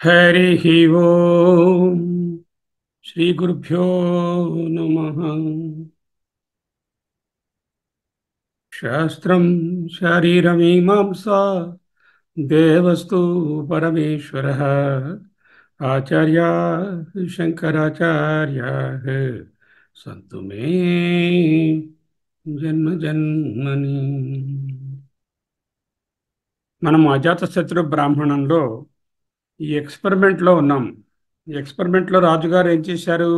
हरिः ओम् श्रीगुरुभ्यो नमः। शास्त्रं शारीरमीमांसा देवस्तु परमेश्वरः आचार्याः शङ्कराचार्याः सन्तु मे जन्मजन्मनि। మనం అజాతశత్రు బ్రాహ్మణంలో ఈ ఎక్స్పెరిమెంట్లో ఉన్నాం. ఈ ఎక్స్పెరిమెంట్లో రాజుగారు ఏం చేశారు?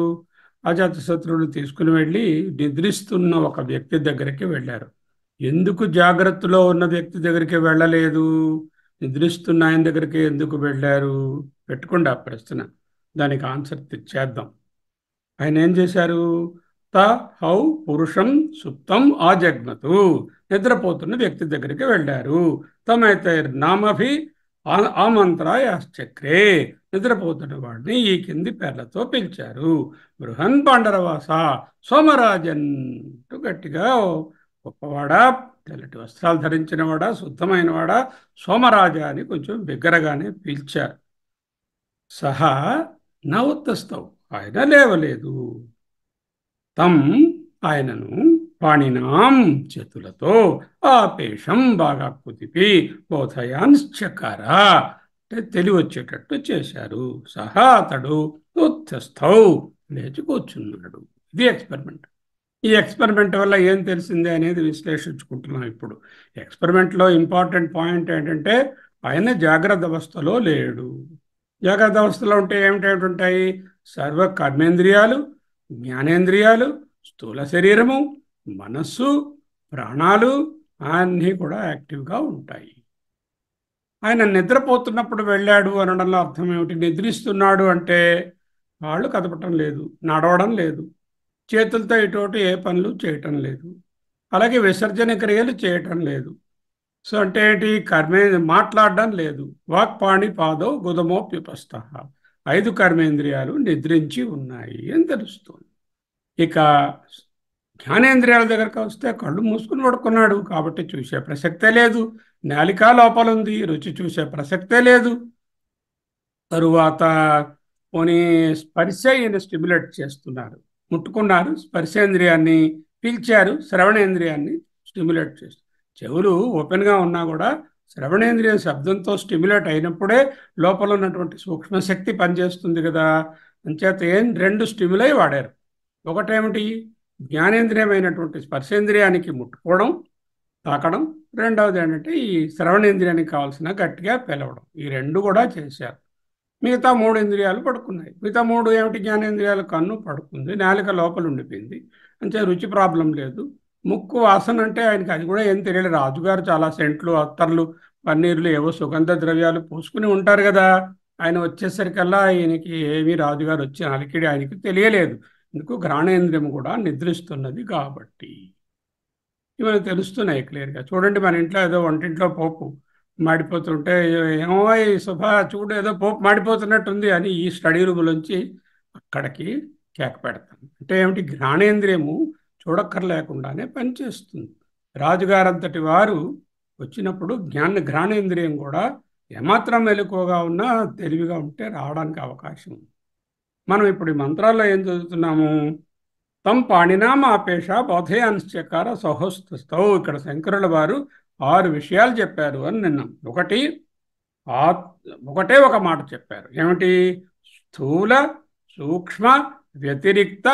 అజాతశత్రువుని తీసుకుని వెళ్ళి నిద్రిస్తున్న ఒక వ్యక్తి దగ్గరికి వెళ్ళారు. ఎందుకు జాగ్రత్తలో ఉన్న వ్యక్తి దగ్గరికి వెళ్ళలేదు, నిద్రిస్తున్న ఆయన దగ్గరికి ఎందుకు వెళ్ళారు? పెట్టుకోండి ఆ ప్రశ్న, దానికి ఆన్సర్ తెచ్చేద్దాం. ఆయన ఏం చేశారు? త హౌ పురుషం సుప్తం ఆజగ్మతు, నిద్రపోతున్న వ్యక్తి దగ్గరికి వెళ్ళారు. తమైతైర్నామభి ఆమంత్రాయాశ్చక్రే, నిద్రపోతున్న వాడిని ఈ కింది పేర్లతో పిలిచారు. బృహన్ పాండరవాస సోమరాజన్ అంటూ గట్టిగా, గొప్పవాడా, తెల్లటి వస్త్రాలు ధరించినవాడా, శుద్ధమైనవాడా, సోమరాజా అని కొంచెం బిగ్గరగానే పిలిచారు. సహా నా ఉత్తస్తవు, ఆయన లేవలేదు. తం, ఆయనను, పాణినాం చేతులతో, ఆపేషం బాగా కుదిపి, బోధయాన్శ్చకార అంటే తెలివచ్చేటట్టు చేశారు. సహా అతడు ఉత్తస్థౌ లేచి కూర్చున్నాడు. ఇది ఎక్స్పెరిమెంట్. ఈ ఎక్స్పెరిమెంట్ వల్ల ఏం తెలిసిందే అనేది విశ్లేషించుకుంటున్నాం ఇప్పుడు. ఎక్స్పెరిమెంట్లో ఇంపార్టెంట్ పాయింట్ ఏంటంటే ఆయన జాగ్రత్త అవస్థలో లేడు. జాగ్రత్త అవస్థలో ఉంటే ఏమిటేమిటి ఉంటాయి? సర్వ కర్మేంద్రియాలు, జ్ఞానేంద్రియాలు, స్థూల శరీరము, మనస్సు, ప్రాణాలు అన్నీ కూడా యాక్టివ్గా ఉంటాయి. ఆయన నిద్రపోతున్నప్పుడు వెళ్ళాడు అనడంలో అర్థం ఏమిటి? నిద్రిస్తున్నాడు అంటే కాళ్ళు కదపటం లేదు, నడవడం లేదు, చేతులతో ఇటువంటి ఏ పనులు చేయటం లేదు, అలాగే విసర్జన క్రియలు చేయటం లేదు. సో అంటే ఏంటి? మాట్లాడడం లేదు. వాక్పాణి పాదో గుదమోప్యుపస్థ, 5 కర్మేంద్రియాలు నిద్రించి ఉన్నాయి అని తెలుస్తుంది. ఇక జ్ఞానేంద్రియాల దగ్గరకు వస్తే కళ్ళు మూసుకుని పడుకున్నాడు కాబట్టి చూసే ప్రసక్తే లేదు. నాలికా లోపల ఉంది, రుచి చూసే ప్రసక్తే లేదు. తరువాత పోనీ స్పర్శ ఈయన స్టిమ్యులేట్ చేస్తున్నారు, ముట్టుకున్నారు, స్పర్శేంద్రియాన్ని పీల్చారు, శ్రవణేంద్రియాన్ని స్టిమ్యులేట్ చేస్తారు. చెవులు ఓపెన్గా ఉన్నా కూడా శ్రవణేంద్రియం శబ్దంతో స్టిమ్యులేట్ అయినప్పుడే లోపల ఉన్నటువంటి సూక్ష్మశక్తి పనిచేస్తుంది కదా. అంచేత ఏం 2 స్టిమ్యులై వాడారు. ఒకటేమిటి? జ్ఞానేంద్రియమైనటువంటి స్పర్శేంద్రియానికి ముట్టుకోవడం, తాకడం. రెండవది ఏంటంటే ఈ శ్రవణేంద్రియానికి కావాల్సిన గట్టిగా పిలవడం. ఈ 2 కూడా చేశారు. మిగతా 3 ఇంద్రియాలు పడుకున్నాయి. మిగతా 3 ఏమిటి? జ్ఞానేంద్రియాలు, కన్ను పడుకుంది, నాలుక లోపల ఉండిపోయింది. అంటే రుచి ప్రాబ్లం లేదు. ముక్కు వాసన అంటే ఆయనకి అది కూడా ఏం తెలియదు. రాజుగారు చాలా సెంట్లు, అత్తర్లు, పన్నీర్లు, ఏవో సుగంధ ద్రవ్యాలు పూసుకుని ఉంటారు కదా. ఆయన వచ్చేసరికల్లా ఆయనకి ఏమీ, రాజుగారు వచ్చే అలికిడి ఆయనకి తెలియలేదు. ఎందుకు? ఘ్రాణేంద్రియం కూడా నిద్రిస్తున్నది కాబట్టి. ఇవన్నీ తెలుస్తున్నాయి క్లియర్గా. చూడండి, మన ఇంట్లో ఏదో వంటింట్లో పోపు మాడిపోతుంటే ఏమో ఈ శుభ చూడు ఏదో పోపు మాడిపోతున్నట్టుంది అని ఈ స్టడీ రూమ్లోంచి అక్కడికి కేక పెడతాం. అంటే ఏమిటి? ఘ్రాణేంద్రియము చూడక్కర్లేకుండానే పనిచేస్తుంది. రాజుగారంతటి వారు వచ్చినప్పుడు ఘ్రాణేంద్రియం కూడా ఏమాత్రం మెలకువగా ఉన్నా తెలివిగా ఉంటే రావడానికి అవకాశం ఉంది. మనం ఇప్పుడు ఈ మంత్రాల్లో ఏం చదువుతున్నాము? తం పాణినామాపేష బోధయాన్శ్చకార సౌహస్థౌ. ఇక్కడ శంకరుల వారు 6 విషయాలు చెప్పారు అని నిన్నాం. ఒకటే ఒక మాట చెప్పారు. ఏమిటి? స్థూల, సూక్ష్మ, వ్యతిరిక్త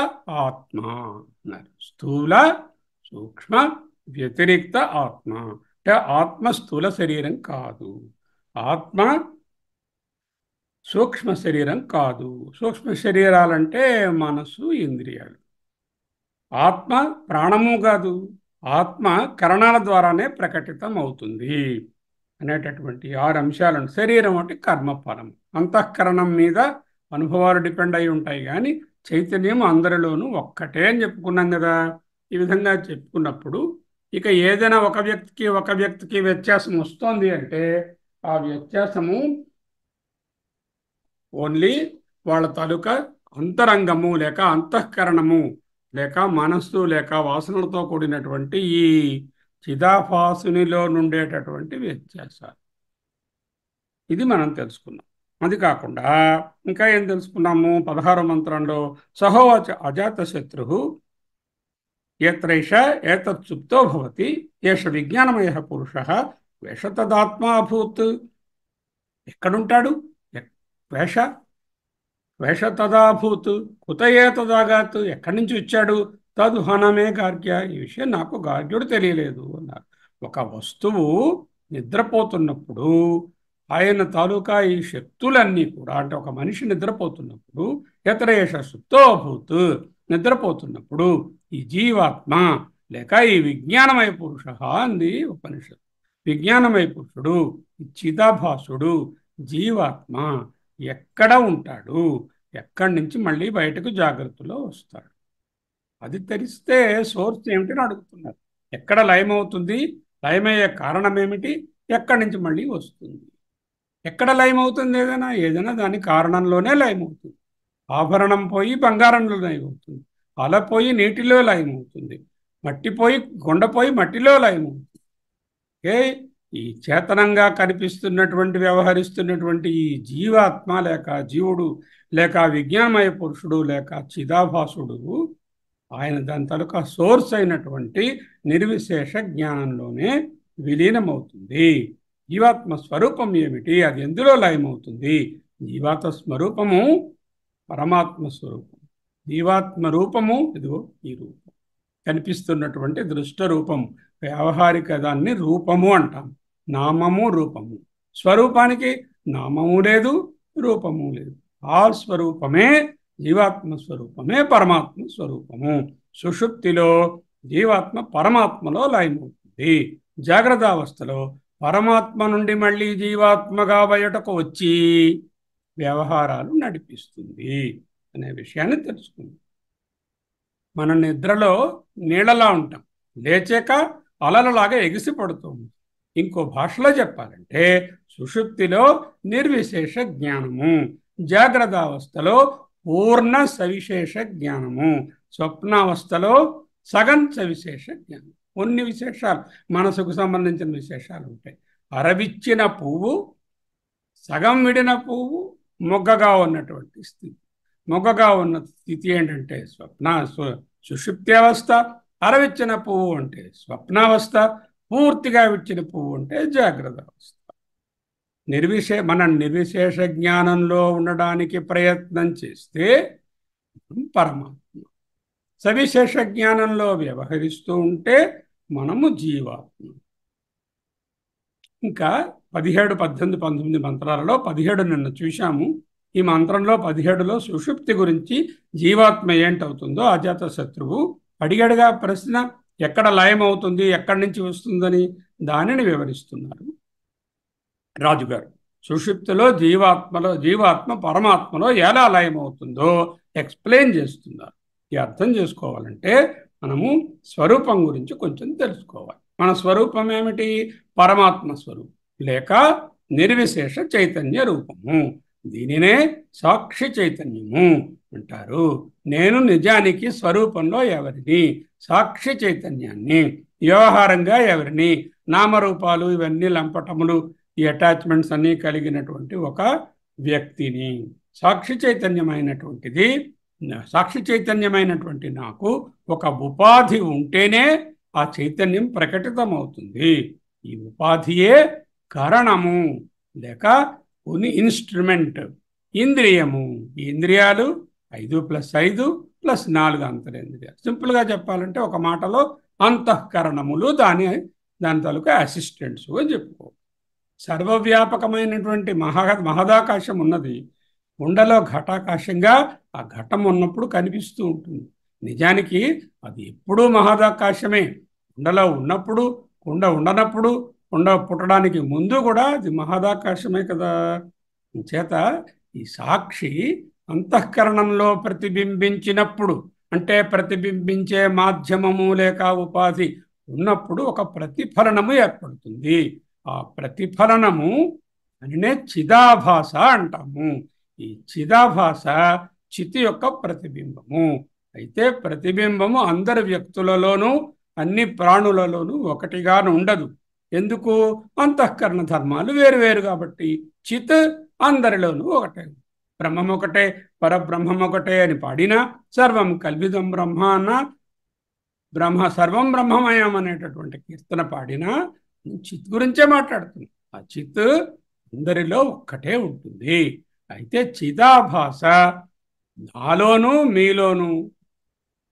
ఆత్మ అన్నారు. స్థూల, సూక్ష్మ, వ్యతిరిక్త ఆత్మ అంటే ఆత్మ స్థూల శరీరం కాదు, ఆత్మ సూక్ష్మ శరీరం కాదు. సూక్ష్మ శరీరాలంటే మనసు, ఇంద్రియాలు. ఆత్మ ప్రాణము కాదు, ఆత్మ కరణాల ద్వారానే ప్రకటితం అవుతుంది అనేటటువంటి 6 అంశాలను. శరీరం అంటే కర్మఫలం, అంతఃకరణం మీద అనుభవాలు డిపెండ్ అయి ఉంటాయి. కానీ చైతన్యం అందరిలోనూ ఒక్కటే అని చెప్పుకున్నాం కదా. ఈ విధంగా చెప్పుకున్నప్పుడు ఇక ఏదైనా ఒక వ్యక్తికి వ్యత్యాసం వస్తోంది అంటే ఆ వ్యత్యాసము ఓన్లీ వాళ్ళ తాలూకా అంతరంగము లేక అంతఃకరణము లేక మనస్సు లేక వాసనలతో కూడినటువంటి ఈ చిదాభాసునిలో నుండేటటువంటి వ్యత్యాసాలు. ఇది మనం తెలుసుకున్నాం. అది కాకుండా ఇంకా ఏం తెలుసుకున్నాము 16వ మంత్రంలో సహోవాచ అజాతశత్రు ఎత్రైష ఏతత్సుప్తో భవతి ఏష విజ్ఞానమయ పురుష వేషతదాత్మా అభూత్. ఎక్కడుంటాడు? వేష వేషతదాభూత్ కుతయే తదాగాత్, ఎక్కడి నుంచి వచ్చాడు? తదు హనమే గార్గ్య, ఈ విషయం నాకు గార్గ్యుడు తెలియలేదు అన్నారు. ఒక వస్తువు నిద్రపోతున్నప్పుడు ఆయన తాలూకా ఈ శక్తులన్నీ కూడా, అంటే ఒక మనిషి నిద్రపోతున్నప్పుడు యత్రేష సుప్తో అభూత్, నిద్రపోతున్నప్పుడు ఈ జీవాత్మ లేక ఈ విజ్ఞానమయ పురుష అంది ఉపనిషత్తు. విజ్ఞానమయ పురుషుడు, చిదాభాసుడు, జీవాత్మ ఎక్కడ ఉంటాడు, ఎక్కడి నుంచి మళ్ళీ బయటకు జాగ్రత్తలో వస్తాడు, అది తెలిస్తే సోర్స్ ఏమిటని అడుగుతున్నారు. ఎక్కడ లయమవుతుంది, లయమయ్యే కారణం ఏమిటి, ఎక్కడి నుంచి మళ్ళీ వస్తుంది. ఎక్కడ లయమవుతుంది? ఏదైనా దాని కారణంలోనే లయమవుతుంది. ఆభరణం పోయి బంగారంలో లయమవుతుంది, అల పోయి నీటిలో లయమవుతుంది, మట్టి పోయి కొండపోయి మట్టిలో లయమవుతుంది. ఏ ఈ చేతనంగా కనిపిస్తున్నటువంటి వ్యవహరిస్తున్నటువంటి ఈ జీవాత్మ లేక జీవుడు లేక విజ్ఞానమయ పురుషుడు లేక చిదాభాసుడు ఆయన దాని తాలూకా సోర్స్ అయినటువంటి నిర్విశేష జ్ఞానంలోనే విలీనమవుతుంది. జీవాత్మ స్వరూపం ఏమిటి, అది ఎందులో లయమవుతుంది? జీవాత్మ స్వరూపము పరమాత్మ స్వరూపం. జీవాత్మ రూపము ఇదిగో ఈ రూపం, కనిపిస్తున్నటువంటి దృష్ట రూపం. వ్యావహారిక దాన్ని రూపము అంటాం, నామము రూపము. స్వరూపానికి నామము లేదు, రూపము లేదు. ఆ స్వరూపమే జీవాత్మ స్వరూపమే పరమాత్మ స్వరూపము. సుషుప్తిలో జీవాత్మ పరమాత్మలో లయమవుతుంది. జాగ్రత్త అవస్థలో పరమాత్మ నుండి మళ్ళీ జీవాత్మగా బయటకు వచ్చి వ్యవహారాలు నడిపిస్తుంది అనే విషయాన్ని తెలుసుకుంది. మన నిద్రలో నీళ్ళలా ఉంటాం, లేచాక అలలలాగా ఎగిసి పడుతుంది. ఇంకో భాషలో చెప్పాలంటే సుషుప్తిలో నిర్విశేష జ్ఞానము, జాగ్రత్త అవస్థలో పూర్ణ సవిశేష జ్ఞానము, స్వప్నావస్థలో సగం సవిశేష జ్ఞానం. కొన్ని విశేషాలు మనసుకు సంబంధించిన విశేషాలు ఉంటాయి. అరవిచ్చిన పువ్వు, సగం విడిన పువ్వు, మొగ్గగా ఉన్నటువంటి స్థితి. మొగ్గగా ఉన్న స్థితి ఏంటంటే సుషుప్తి అవస్థ, అరవిచ్చిన పువ్వు అంటే స్వప్నావస్థ, పూర్తిగా విచ్చిన పువ్వు అంటే జాగ్రత్త అవస్థ. మనం నిర్విశేష జ్ఞానంలో ఉండడానికి ప్రయత్నం చేస్తే పరమాత్మ, సవిశేష జ్ఞానంలో వ్యవహరిస్తూ ఉంటే మనము జీవాత్మ. ఇంకా 17, 18, 19 మంత్రాలలో 17 నిన్న చూశాము. ఈ మంత్రంలో 17లో సుషుప్తి గురించి జీవాత్మ ఏంటవుతుందో అజాత శత్రువు అడిగాడుగా ప్రశ్న, ఎక్కడ లయమవుతుంది, ఎక్కడి నుంచి వస్తుందని దానిని వివరిస్తున్నారు రాజుగారు. సుషుప్తిలో జీవాత్మ పరమాత్మలో ఎలా లయమవుతుందో ఎక్స్ప్లెయిన్ చేస్తున్నారు. ఈ అర్థం చేసుకోవాలంటే మనము స్వరూపం గురించి కొంచెం తెలుసుకోవాలి. మన స్వరూపం ఏమిటి? పరమాత్మ స్వరూపం లేక నిర్విశేష చైతన్య రూపము. దీనినే సాక్షి చైతన్యము అంటారు. నేను నిజానికి స్వరూపంలో ఎవరిని? సాక్షి చైతన్యాన్ని. వ్యవహారంగా ఎవరిని? నామరూపాలు ఇవన్నీ లంపటములు, ఈ అటాచ్మెంట్స్ అన్నీ కలిగినటువంటి ఒక వ్యక్తిని. సాక్షి చైతన్యమైనటువంటి నాకు ఒక ఉపాధి ఉంటేనే ఆ చైతన్యం ప్రకటితమవుతుంది. ఈ ఉపాధియే కారణము లేక కొన్ని ఇన్స్ట్రుమెంట్, ఇంద్రియము. ఈ ఇంద్రియాలు 5 + 5 + 4 అంతరేంద్రియాలు. సింపుల్గా చెప్పాలంటే ఒక మాటలో అంతఃకరణములు దాని తాలూకా అసిస్టెంట్స్ అని చెప్పుకో. సర్వవ్యాపకమైనటువంటి మహదాకాశం ఉన్నది. కుండలో ఘటాకాశంగా ఆ ఘటం ఉన్నప్పుడు కనిపిస్తూ ఉంటుంది. నిజానికి అది ఎప్పుడూ మహదాకాశమే. కుండలో ఉన్నప్పుడు, కుండ ఉండనప్పుడు, కుండ పుట్టడానికి ముందు కూడా అది మహదాకాశమే కదా. చేత ఈ సాక్షి అంతఃకరణంలో ప్రతిబింబించినప్పుడు, అంటే ప్రతిబింబించే మాధ్యమము లేక ఉపాధి ఉన్నప్పుడు ఒక ప్రతిఫలనము ఏర్పడుతుంది. ఆ ప్రతిఫలనము అనే చిదాభాస అంటాము. ఈ చిదాభాస చితి యొక్క ప్రతిబింబము. అయితే ప్రతిబింబము అందరి వ్యక్తులలోనూ అన్ని ప్రాణులలోనూ ఒకటిగా ఉండదు. ఎందుకు? అంతఃకరణ ధర్మాలు వేరు వేరు కాబట్టి. చిత్ అందరిలోనూ ఒకటే, బ్రహ్మం ఒకటే, పరబ్రహ్మం ఒకటే అని పాడినా, సర్వం కల్విదం బ్రహ్మ అన్న, బ్రహ్మ సర్వం బ్రహ్మమయం అనేటటువంటి కీర్తన పాడినా చిత్ గురించే మాట్లాడుతున్నాం. ఆ చిత్ అందరిలో ఒక్కటే ఉంటుంది. అయితే చిదాభాస నాలోనూ మీలోనూ,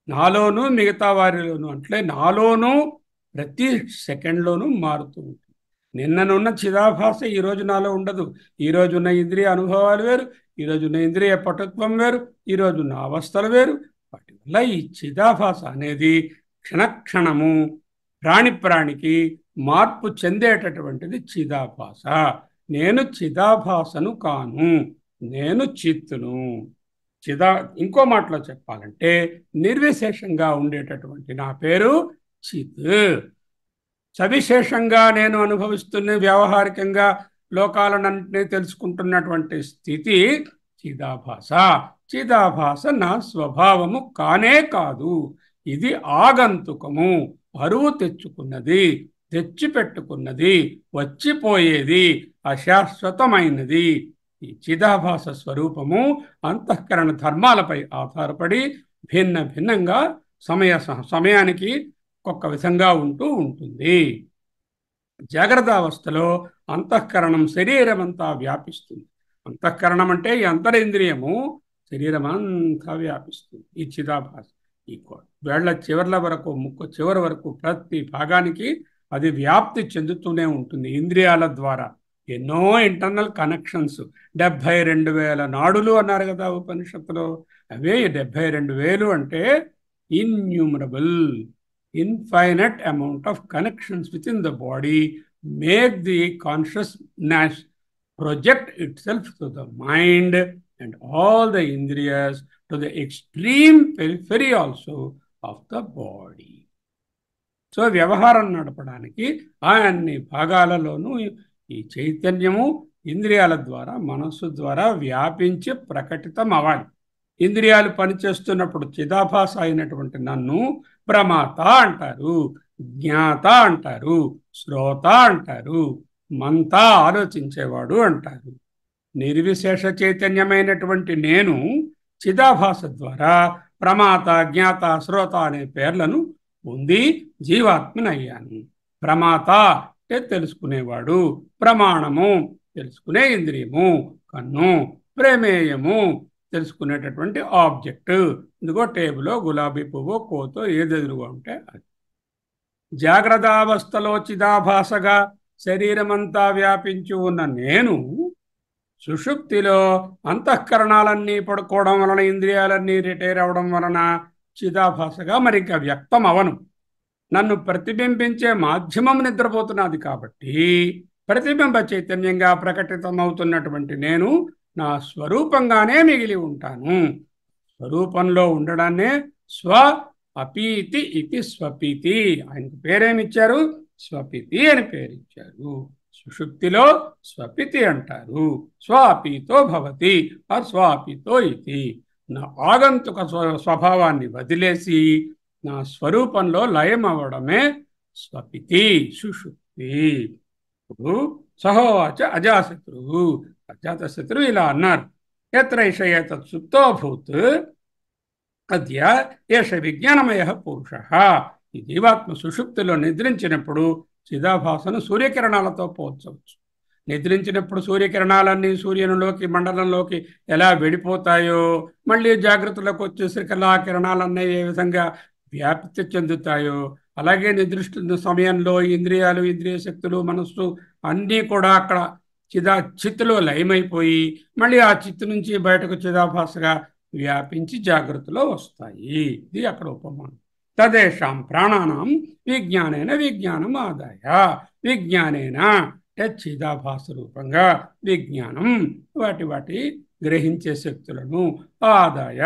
నాలోనూ మిగతా వారిలోనూ, అంటే నాలోనూ ప్రతి సెకండ్లోనూ మారుతూ ఉంటుంది. నిన్ననున్న చిదాభాస ఈరోజు నాలో ఉండదు. ఈరోజున్న ఇంద్రియ అనుభవాలు వేరు, ఈరోజున్న ఇంద్రియ పటుత్వం వేరు, ఈరోజున్న అవస్థలు వేరు. వాటి వల్ల ఈ చిదాభాస అనేది క్షణక్షణము ప్రాణికి మార్పు చెందేటటువంటిది చిదాభాస. నేను చిదాభాసను కాను, నేను చిత్తును. ఇంకో మాటలో చెప్పాలంటే నిర్విశేషంగా ఉండేటటువంటి నా పేరు చిత్. సవిశేషంగా నేను అనుభవిస్తున్న వ్యావహారికంగా లోకాలన్నింటినీ తెలుసుకుంటున్నటువంటి స్థితి చిదాభాస. చిదాభాస నా స్వభావము కానే కాదు. ఇది ఆగంతుకము, అరువు తెచ్చుకున్నది, తెచ్చిపెట్టుకున్నది, వచ్చిపోయేది, అశాశ్వతమైనది. ఈ చిదాభాస స్వరూపము అంతఃకరణ ధర్మాలపై ఆధారపడి భిన్న భిన్నంగా సమయానికి ఒక్కొక్క విధంగా ఉంటూ ఉంటుంది. జాగ్రత్త అవస్థలో అంతఃకరణం శరీరం అంతా వ్యాపిస్తుంది. అంతఃకరణం అంటే ఈ అంతరింద్రియము శరీరం అంతా వ్యాపిస్తుంది. ఈ చిదాభాస ఈ వేళ్ల చివర్ల వరకు, ముక్కు చివరి వరకు ప్రతి భాగానికి అది వ్యాప్తి చెందుతూనే ఉంటుంది ఇంద్రియాల ద్వారా. ఎన్నో ఇంటర్నల్ కనెక్షన్స్, 72,000 నాడులు అన్నారు కదా ఉపనిషత్తులో. అవే 72,000 అంటే innumerable, infinite amount of connections within the body make the consciousness project itself to the mind and all the indriyas to the extreme periphery also of the body. So వ్యవహారం నడపడానికి అన్ని భాగాలలోనూ ఈ చైతన్యము ఇంద్రియాల ద్వారా, మనస్సు ద్వారా వ్యాపించి ప్రకటితం అవ్వాలి. ఇంద్రియాలు పనిచేస్తున్నప్పుడు చిదాభాస అయినటువంటి నన్ను ప్రమాత అంటారు, జ్ఞాత అంటారు, శ్రోత అంటారు, మంత ఆలోచించేవాడు అంటారు. నిర్విశేష చైతన్యమైనటువంటి నేను చిదాభాస ద్వారా ప్రమాత, జ్ఞాత, శ్రోత అనే పేర్లను పొంది జీవాత్మనయ్యాను. ప్రమాత అంటే తెలుసుకునేవాడు, ప్రమాణము తెలుసుకునే ఇంద్రియము, కన్ను, ప్రమేయము తెలుసుకునేటటువంటి ఆబ్జెక్ట్. ఇదిగో టేబులో గులాబీ పువ్వు, కోతో ఏది ఎదురుగా ఉంటే అది. జాగ్రత్తావస్థలో చిదాభాసగా శరీరమంతా వ్యాపించి ఉన్న నేను సుషుప్తిలో అంతఃకరణాలన్నీ పడుకోవడం వలన, ఇంద్రియాలన్నీ రిటైర్ అవడం వలన చిదాభాసగా మరింక వ్యక్తం అవను. నన్ను ప్రతిబింబించే మాధ్యమం నిద్రపోతున్నది కాబట్టి ప్రతిబింబ చైతన్యంగా ప్రకటితమవుతున్నటువంటి నేను నా స్వరూపంగానే మిగిలి ఉంటాను. స్వరూపంలో ఉండడాన్నే స్వ అపీతి ఇది స్వపీతి. ఆయనకు పేరేమిచ్చారు? స్వపీతి అని పేరిచ్చారు. సుషుప్తిలో స్వపితి అంటారు. స్వాపీతో భవతి ఆర్ స్వాపీతో ఇది. నా ఆగంతుక స్వభావాన్ని వదిలేసి నా స్వరూపంలో లయం అవ్వడమే స్వపితి, సుషుప్తి. ఇప్పుడు సహోవాచ అజాశత్రువు, అజాతశత్రువు ఇలా అన్నారు. ఎత్ర ఏష సుప్తోభూత్ అద్య ఏష విజ్ఞానమయ పురుష. ఈ జీవాత్మ సుషుప్తిలో నిద్రించినప్పుడు చిదాభాసను సూర్యకిరణాలతో పోల్చవచ్చు. నిద్రించినప్పుడు సూర్యకిరణాలన్నీ సూర్యునిలోకి, మండలంలోకి ఎలా వెళ్ళిపోతాయో, మళ్ళీ జాగ్రత్తలోకి వచ్చేసరికల్లా ఆ కిరణాలన్నీ ఏ విధంగా వ్యాప్తి చెందుతాయో, అలాగే నిద్రిస్తున్న సమయంలో ఇంద్రియాలు, ఇంద్రియ శక్తులు, మనస్సు అన్నీ కూడా అక్కడ చిత్తులో లయమైపోయి మళ్ళీ ఆ చిత్తు నుంచి బయటకు చిదాభాసగా వ్యాపించి జాగ్రత్తలో వస్తాయి. ఇది అక్కడ ఉపమానం. తదేషాం ప్రాణానాం విజ్ఞానేన విజ్ఞానం ఆదాయ. విజ్ఞానేన చిదాభాస రూపంగా విజ్ఞానం వాటి గ్రహించే శక్తులను ఆదాయ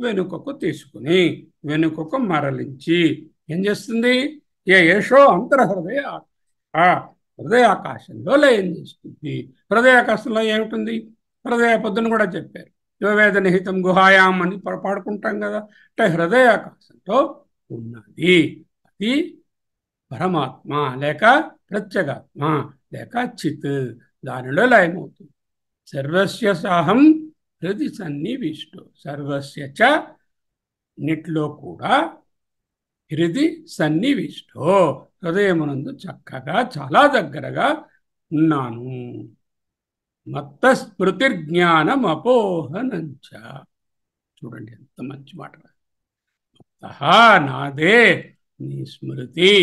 వెనుకకు తీసుకుని, వెనుకకు మరలించి ఏం చేస్తుంది? ఏషో అంతర్హృదయ హృదయాకాశంలో లయం చేస్తుంది. హృదయాకాశంలో ఏమిటుంది? హృదయ పొద్దున కూడా చెప్పారు, యోవేద నిహితం గుహాయాం అని పాడుకుంటాం కదా. అంటే హృదయాకాశంలో ఉన్నది అది పరమాత్మ లేక ప్రత్యేగాత్మ లేక చిత్ దానిలో లయమవుతుంది. సర్వస్య సాహం హృది సన్నివిష్టో, సర్వస్య చ నిట్లో కూడా హృది సన్నివిష్టో హృదయమునందు చక్కగా చాలా దగ్గరగా ఉన్నాను. మత్త స్మృతిర్జ్ఞానం అపోహనంచ. చూడండి ఎంత మంచి మాట. నాదే నీ స్మృతి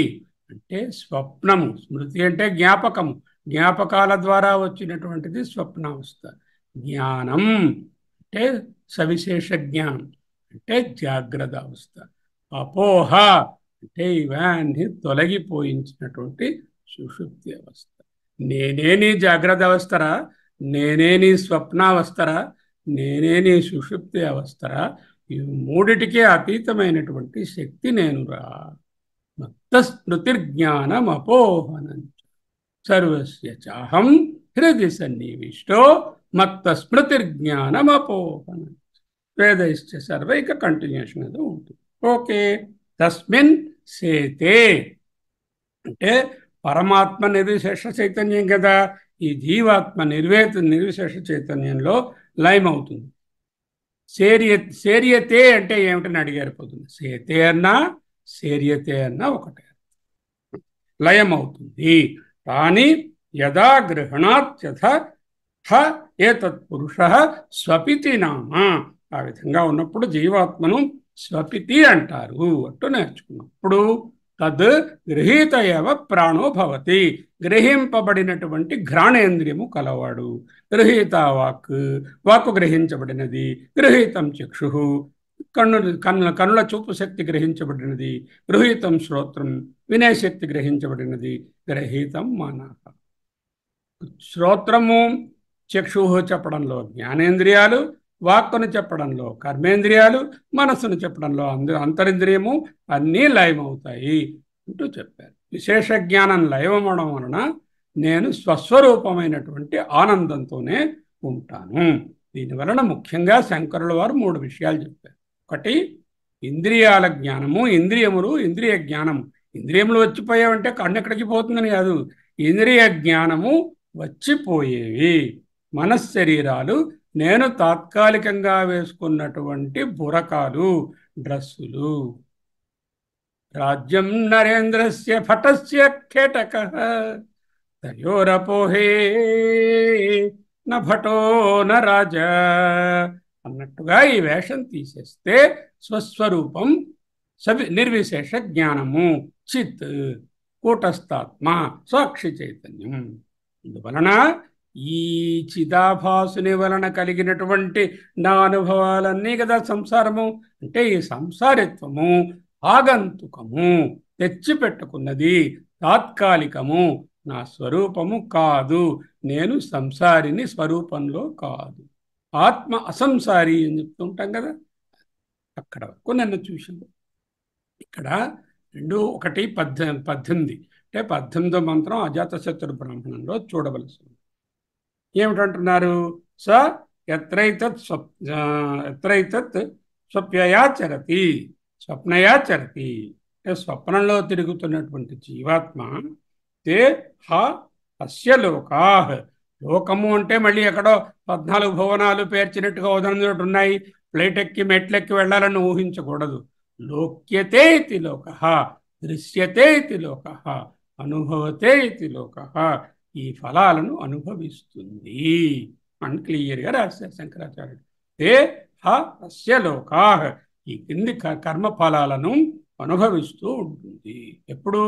అంటే స్వప్నము, స్మృతి అంటే జ్ఞాపకము, జ్ఞాపకాల ద్వారా వచ్చినటువంటిది స్వప్నావస్థ. జ్ఞానం అంటే సవిశేష జ్ఞానం అంటే జాగ్రత్త అవస్థ. అపోహ అంటే ఇవన్నీ తొలగిపోయించినటువంటి సుషుప్తి అవస్థ. నేనే నీ జాగ్రత్త అవస్థరా, నేనే నీ స్వప్నావస్థరా, నేనే నీ సుషుప్తి అవస్థరా, ఈ మూడిటికే అతీతమైనటువంటి శక్తి నేనురా. మత్త స్మృతిర్జ్ఞానం అపోహనం సర్వస్య చాహం హృది సన్నివిష్టో మత్త స్మృతిర్జ్ఞానం అపోహనం. వేదైశ్చ సర్వ ఇక కంటిన్యూషన్ అది ఉంటుంది. ఓకే. తస్మిన్ సేతే అంటే పరమాత్మ నిర్విశేష చైతన్యం కదా, ఈ జీవాత్మ నిర్విశేష చైతన్యంలో లయమవుతుంది. శేర్యతే అంటే ఏమిటని అడిగారు పొద్దున్న. సేతే అన్నా శేర్యతే అన్నా ఒకటే, లయమవుతుంది. కానీ యదా గృహణాత్ యథ ఏతత్ పురుష స్వపితి నామ, ఆ విధంగా ఉన్నప్పుడు జీవాత్మను స్వపితి అంటారు అంటూ నేర్చుకున్నప్పుడు తద్ గృహీత ఏవ ప్రాణో భవతి, గ్రహింపబడినటువంటి ఘ్రాణేంద్రియము కలవాడు. గృహీత వాక్కు గ్రహించబడినది, గృహీతం చక్షు కనుల చూపు శక్తి గ్రహించబడినది, గృహీతం శ్రోత్రం వినే శక్తి గ్రహించబడినది, గ్రహీతం మనః. శ్రోత్రము చక్షు చెప్పడంలో జ్ఞానేంద్రియాలు, వాక్కును చెప్పడంలో కర్మేంద్రియాలు, మనస్సును చెప్పడంలో అంతరింద్రియము అన్నీ లయమవుతాయి అంటూ చెప్పారు. విశేష జ్ఞానం లయమవడం వలన నేను స్వస్వరూపమైనటువంటి ఆనందంతోనే ఉంటాను. దీనివలన ముఖ్యంగా శంకరుల వారు 3 విషయాలు చెప్పారు. ఒకటి ఇంద్రియాల జ్ఞానము, ఇంద్రియములు, ఇంద్రియ జ్ఞానము. ఇంద్రియములు వచ్చిపోయావంటే కన్ను ఎక్కడికి పోతుందని కాదు, ఇంద్రియ జ్ఞానము వచ్చిపోయేవి. మనశ్శరీరాలు నేను తాత్కాలికంగా వేసుకున్నటువంటి బురకాలు, డ్రస్సులు. రాజ్యం నరేంద్రస్య భటస్య కేటకః తయోరపోహే న భటో న రాజా అన్నట్టుగా ఈ వేషం తీసేస్తే స్వస్వరూపం నిర్విశేష జ్ఞానము, చిత్ కూటస్థాత్మ సాక్షి చైతన్యం. అందువలన ఈ చిదాభాసుని వలన కలిగినటువంటి నా అనుభవాలన్నీ కదా సంసారము. అంటే ఈ సంసారిత్వము ఆగంతుకము, తెచ్చిపెట్టుకున్నది, తాత్కాలికము, నా స్వరూపము కాదు. నేను సంసారిని స్వరూపంలో కాదు. ఆత్మ అసంసారి అని చెప్తుంటాం కదా, అక్కడ వరకు నన్ను చూసింది. ఇక్కడ 2:1-18 అంటే 18వ మంత్రం అజాతశత్రు బ్రాహ్మణంలో చూడవలసింది. ఏమిటంటున్నారు? స ఎత్రైతత్ స్వప్నయాచరతి, స్వప్నయాచరతి అంటే స్వప్నంలో తిరుగుతున్నటువంటి జీవాత్మ. తే అస్య లోకా, లోకము అంటే మళ్ళీ ఎక్కడో 14 భువనాలు పేర్చినట్టుగా ఉదాహరణ ఉన్నాయి. ఫ్లైట్ ఎక్కి మెట్లెక్కి వెళ్ళాలని ఊహించకూడదు. లోక్యతే ఇతి లోకః, దృశ్యతే ఇతి లోకః, అనుభవతే ఇతి లోకః. ఈ ఫలాలను అనుభవిస్తుంది అని క్లియర్గా రాశారు శంకరాచార్యుడు. తే అస్య లోకా, ఈ కింది కర్మ ఫలాలను అనుభవిస్తూ ఉంటుంది. ఎప్పుడు?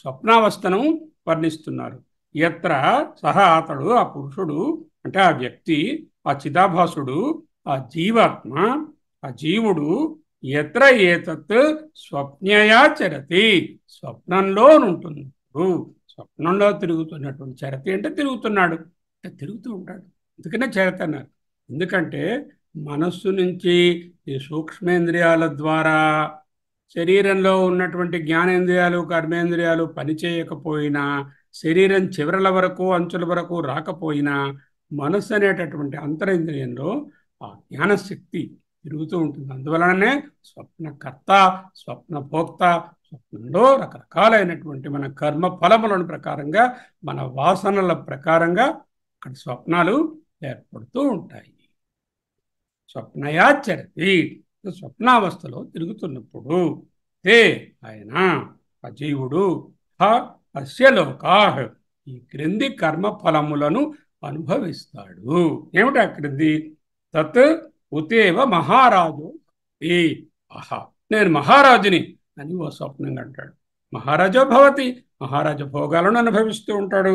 స్వప్నావస్థను వర్ణిస్తున్నారు. ఎత్ర సహా, అతడు, ఆ పురుషుడు అంటే ఆ వ్యక్తి, ఆ చిదాభాసుడు, ఆ జీవాత్మ, ఆ జీవుడు ఎత్ర ఏతత్ స్వప్నయాచరతి, స్వప్నంలో ఉంటుంది. స్వప్నంలో తిరుగుతున్నటువంటి చరతి అంటే తిరుగుతున్నాడు, అంటే తిరుగుతూ ఉంటాడు. అందుకనే చరతి అన్నారు. ఎందుకంటే మనస్సు నుంచి ఈ సూక్ష్మేంద్రియాల ద్వారా శరీరంలో ఉన్నటువంటి జ్ఞానేంద్రియాలు, కర్మేంద్రియాలు పనిచేయకపోయినా, శరీరం చివరల వరకు అంచుల వరకు రాకపోయినా, మనస్సు అనేటటువంటి అంతరేంద్రియంలో ఆ జ్ఞానశక్తి తిరుగుతూ ఉంటుంది. అందువలననే స్వప్నకర్త, స్వప్నభోక్త, స్వప్నంలో రకరకాలైనటువంటి మన కర్మ ఫలములను ప్రకారంగా, మన వాసనల ప్రకారంగా అక్కడ స్వప్నాలు ఏర్పడుతూ ఉంటాయి. స్వప్నయాచరతి, స్వప్నావస్థలో తిరుగుతున్నప్పుడు తే ఆయన అజీవుడు అస్య లోకా, ఈ క్రింది కర్మ ఫలములను అనుభవిస్తాడు. ఏమిటా క్రింది? తత్ ఉతేవ మహారాజు ఈ ఆహా, నేను మహారాజుని అని ఓ స్వప్నంగా అంటాడు. మహారాజో భవతి, మహారాజ భోగాలను అనుభవిస్తూ ఉంటాడు.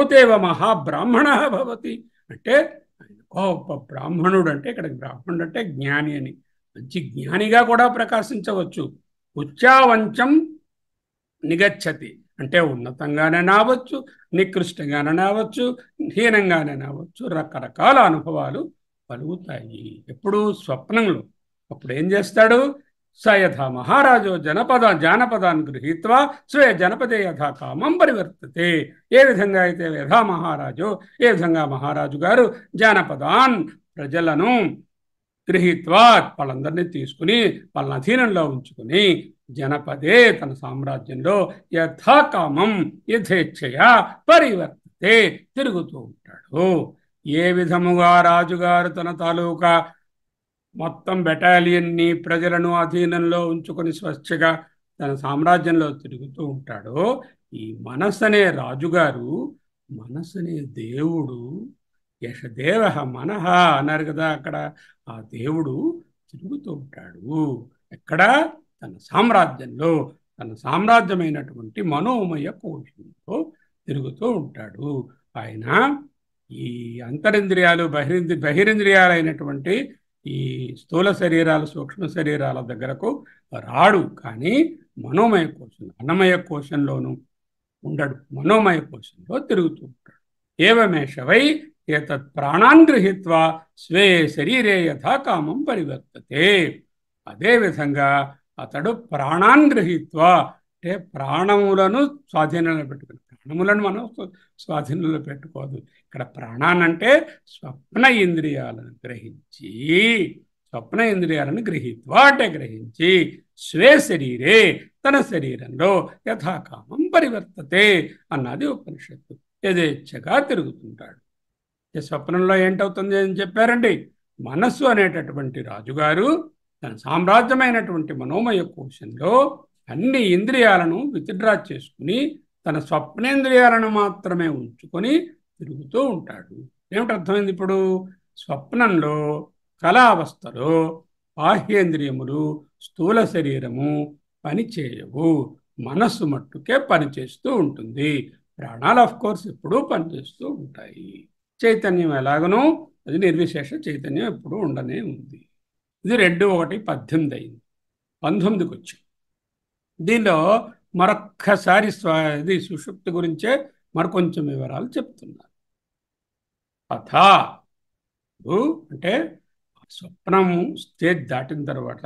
ఉతేవ మహాబ్రాహ్మణ భవతి అంటే గొప్ప బ్రాహ్మణుడు. అంటే ఇక్కడ బ్రాహ్మణుడు అంటే జ్ఞాని అని, మంచి జ్ఞానిగా కూడా ప్రకాశించవచ్చు. ఉచ్చావంచం నిగచ్చతి అంటే ఉన్నతంగానే నావచ్చు, నికృష్టంగానే నావచ్చు, హీనంగానే నావచ్చు, రకరకాల అనుభవాలు కలుగుతాయి ఎప్పుడు? స్వప్నంలో. అప్పుడు ఏం చేస్తాడు? స యథా మహారాజో జానపదాన్ని గృహీత్వా స్వే జనపదే యథా కామం పరివర్తతే. ఏ విధంగా అయితే యథా మహారాజో, ఏ విధంగా మహారాజు గారు జానపదాన్ ప్రజలను గృహీత్వా వాళ్ళందరినీ తీసుకుని వాళ్ళని అధీనంలో ఉంచుకుని జనపదే తన సామ్రాజ్యంలో యథాకామం యథేచ్ఛయా పరివర్తతే తిరుగుతూ ఉంటాడు. ఏ విధముగా రాజుగారు తన తాలూకా మొత్తం బెటాలియన్ని ప్రజలను అధీనంలో ఉంచుకొని స్వచ్ఛగా తన సామ్రాజ్యంలో తిరుగుతూ ఉంటాడో, ఈ మనస్సు అనే రాజుగారు, మనస్సు అనే దేవుడు, యశదేవ మనః అన్నారు కదా అక్కడ, ఆ దేవుడు తిరుగుతూ ఉంటాడు. ఎక్కడ? తన సామ్రాజ్యంలో, తన సామ్రాజ్యమైనటువంటి మనోమయ కోశంలో తిరుగుతూ ఉంటాడు. ఆయన ఈ అంతరింద్రియాలు బహిరింద్రియాలైనటువంటి ఈ స్థూల శరీరాలు సూక్ష్మ శరీరాల దగ్గరకు రాడు. కానీ మనోమయ కోశం, అన్నమయ కోశంలోనూ ఉండడు, మనోమయ కోశంలో తిరుగుతూ ఉంటాడు. ఏవమేషవై ఏతత్ ప్రాణాన్ గృహీత్వా స్వే శరీరే యథా కామం పరివర్తతే. అదేవిధంగా అతడు ప్రాణాన్ గృహీత్వా అంటే ప్రాణములను స్వాధీనంలో పెట్టుకుని, ప్రాణములను మనం స్వాధీనంలో పెట్టుకోదు. ఇక్కడ ప్రాణానంటే స్వప్న ఇంద్రియాలను గ్రహించి, స్వప్న ఇంద్రియాలను గ్రహిత్వా అంటే గ్రహించి స్వే శరీరే తన శరీరంలో యథాకామం పరివర్తతే అన్నది ఉపనిషత్తు. యథేచ్ఛగా తిరుగుతుంటాడు. స్వప్నంలో ఏంటవుతుంది అని చెప్పారండి? మనస్సు అనేటటువంటి రాజుగారు తన సామ్రాజ్యమైనటువంటి మనోమయ కోశంలో అన్ని ఇంద్రియాలను విత్డ్రా చేసుకుని తన స్వప్నేంద్రియాలను మాత్రమే ఉంచుకొని తిరుగుతూ ఉంటాడు. ఏమిటి అర్థమైంది ఇప్పుడు? స్వప్నంలో కళావస్థలో బాహ్యేంద్రియములు, స్థూల శరీరము పని చేయవు, మనస్సు మట్టుకే పనిచేస్తూ ఉంటుంది. ప్రాణాలు ఆఫ్ కోర్స్ ఎప్పుడూ పనిచేస్తూ ఉంటాయి. చైతన్యం ఎలాగనో అది నిర్విశేష చైతన్యం ఎప్పుడూ ఉండనే ఉంది. ఇది 2:1:18 అయింది. 19కి వచ్చాం. దీనిలో మరొక్కసారి ఇది సుషుప్తి గురించే మరికొంచెం వివరాలు చెప్తున్నారు. అథా అంటే స్వప్నము స్టేజ్ దాటిన తర్వాత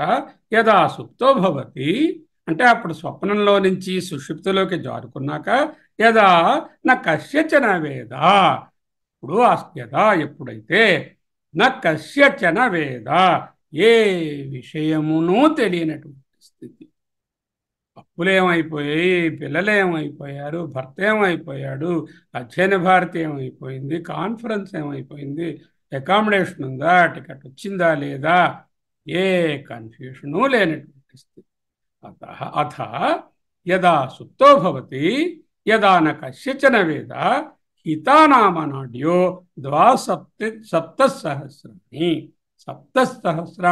యదా సుప్తో భవతి అంటే అప్పుడు స్వప్నంలో నుంచి సుషుప్తిలోకి జారుకున్నాక యదా న కస్యచన వేద, ఇప్పుడు యదా ఎప్పుడైతే న కస్యచన వేద ఏ విషయమునూ తెలియనటువంటి స్థితి. అప్పులేమైపోయాయి, పిల్లలేమైపోయారు, భర్త ఏమైపోయాడు, అధ్యయన భారతి ఏమైపోయింది, కాన్ఫరెన్స్ ఏమైపోయింది, అకామిడేషన్ ఉందా, టికెట్ వచ్చిందా లేదా, ఏ కన్ఫ్యూషను లేనటువంటి స్థితి. అథ యదా సుప్తో భవతి యదా న కస్యచన వేద హితానామనాడ్యో 2,700,000 700,000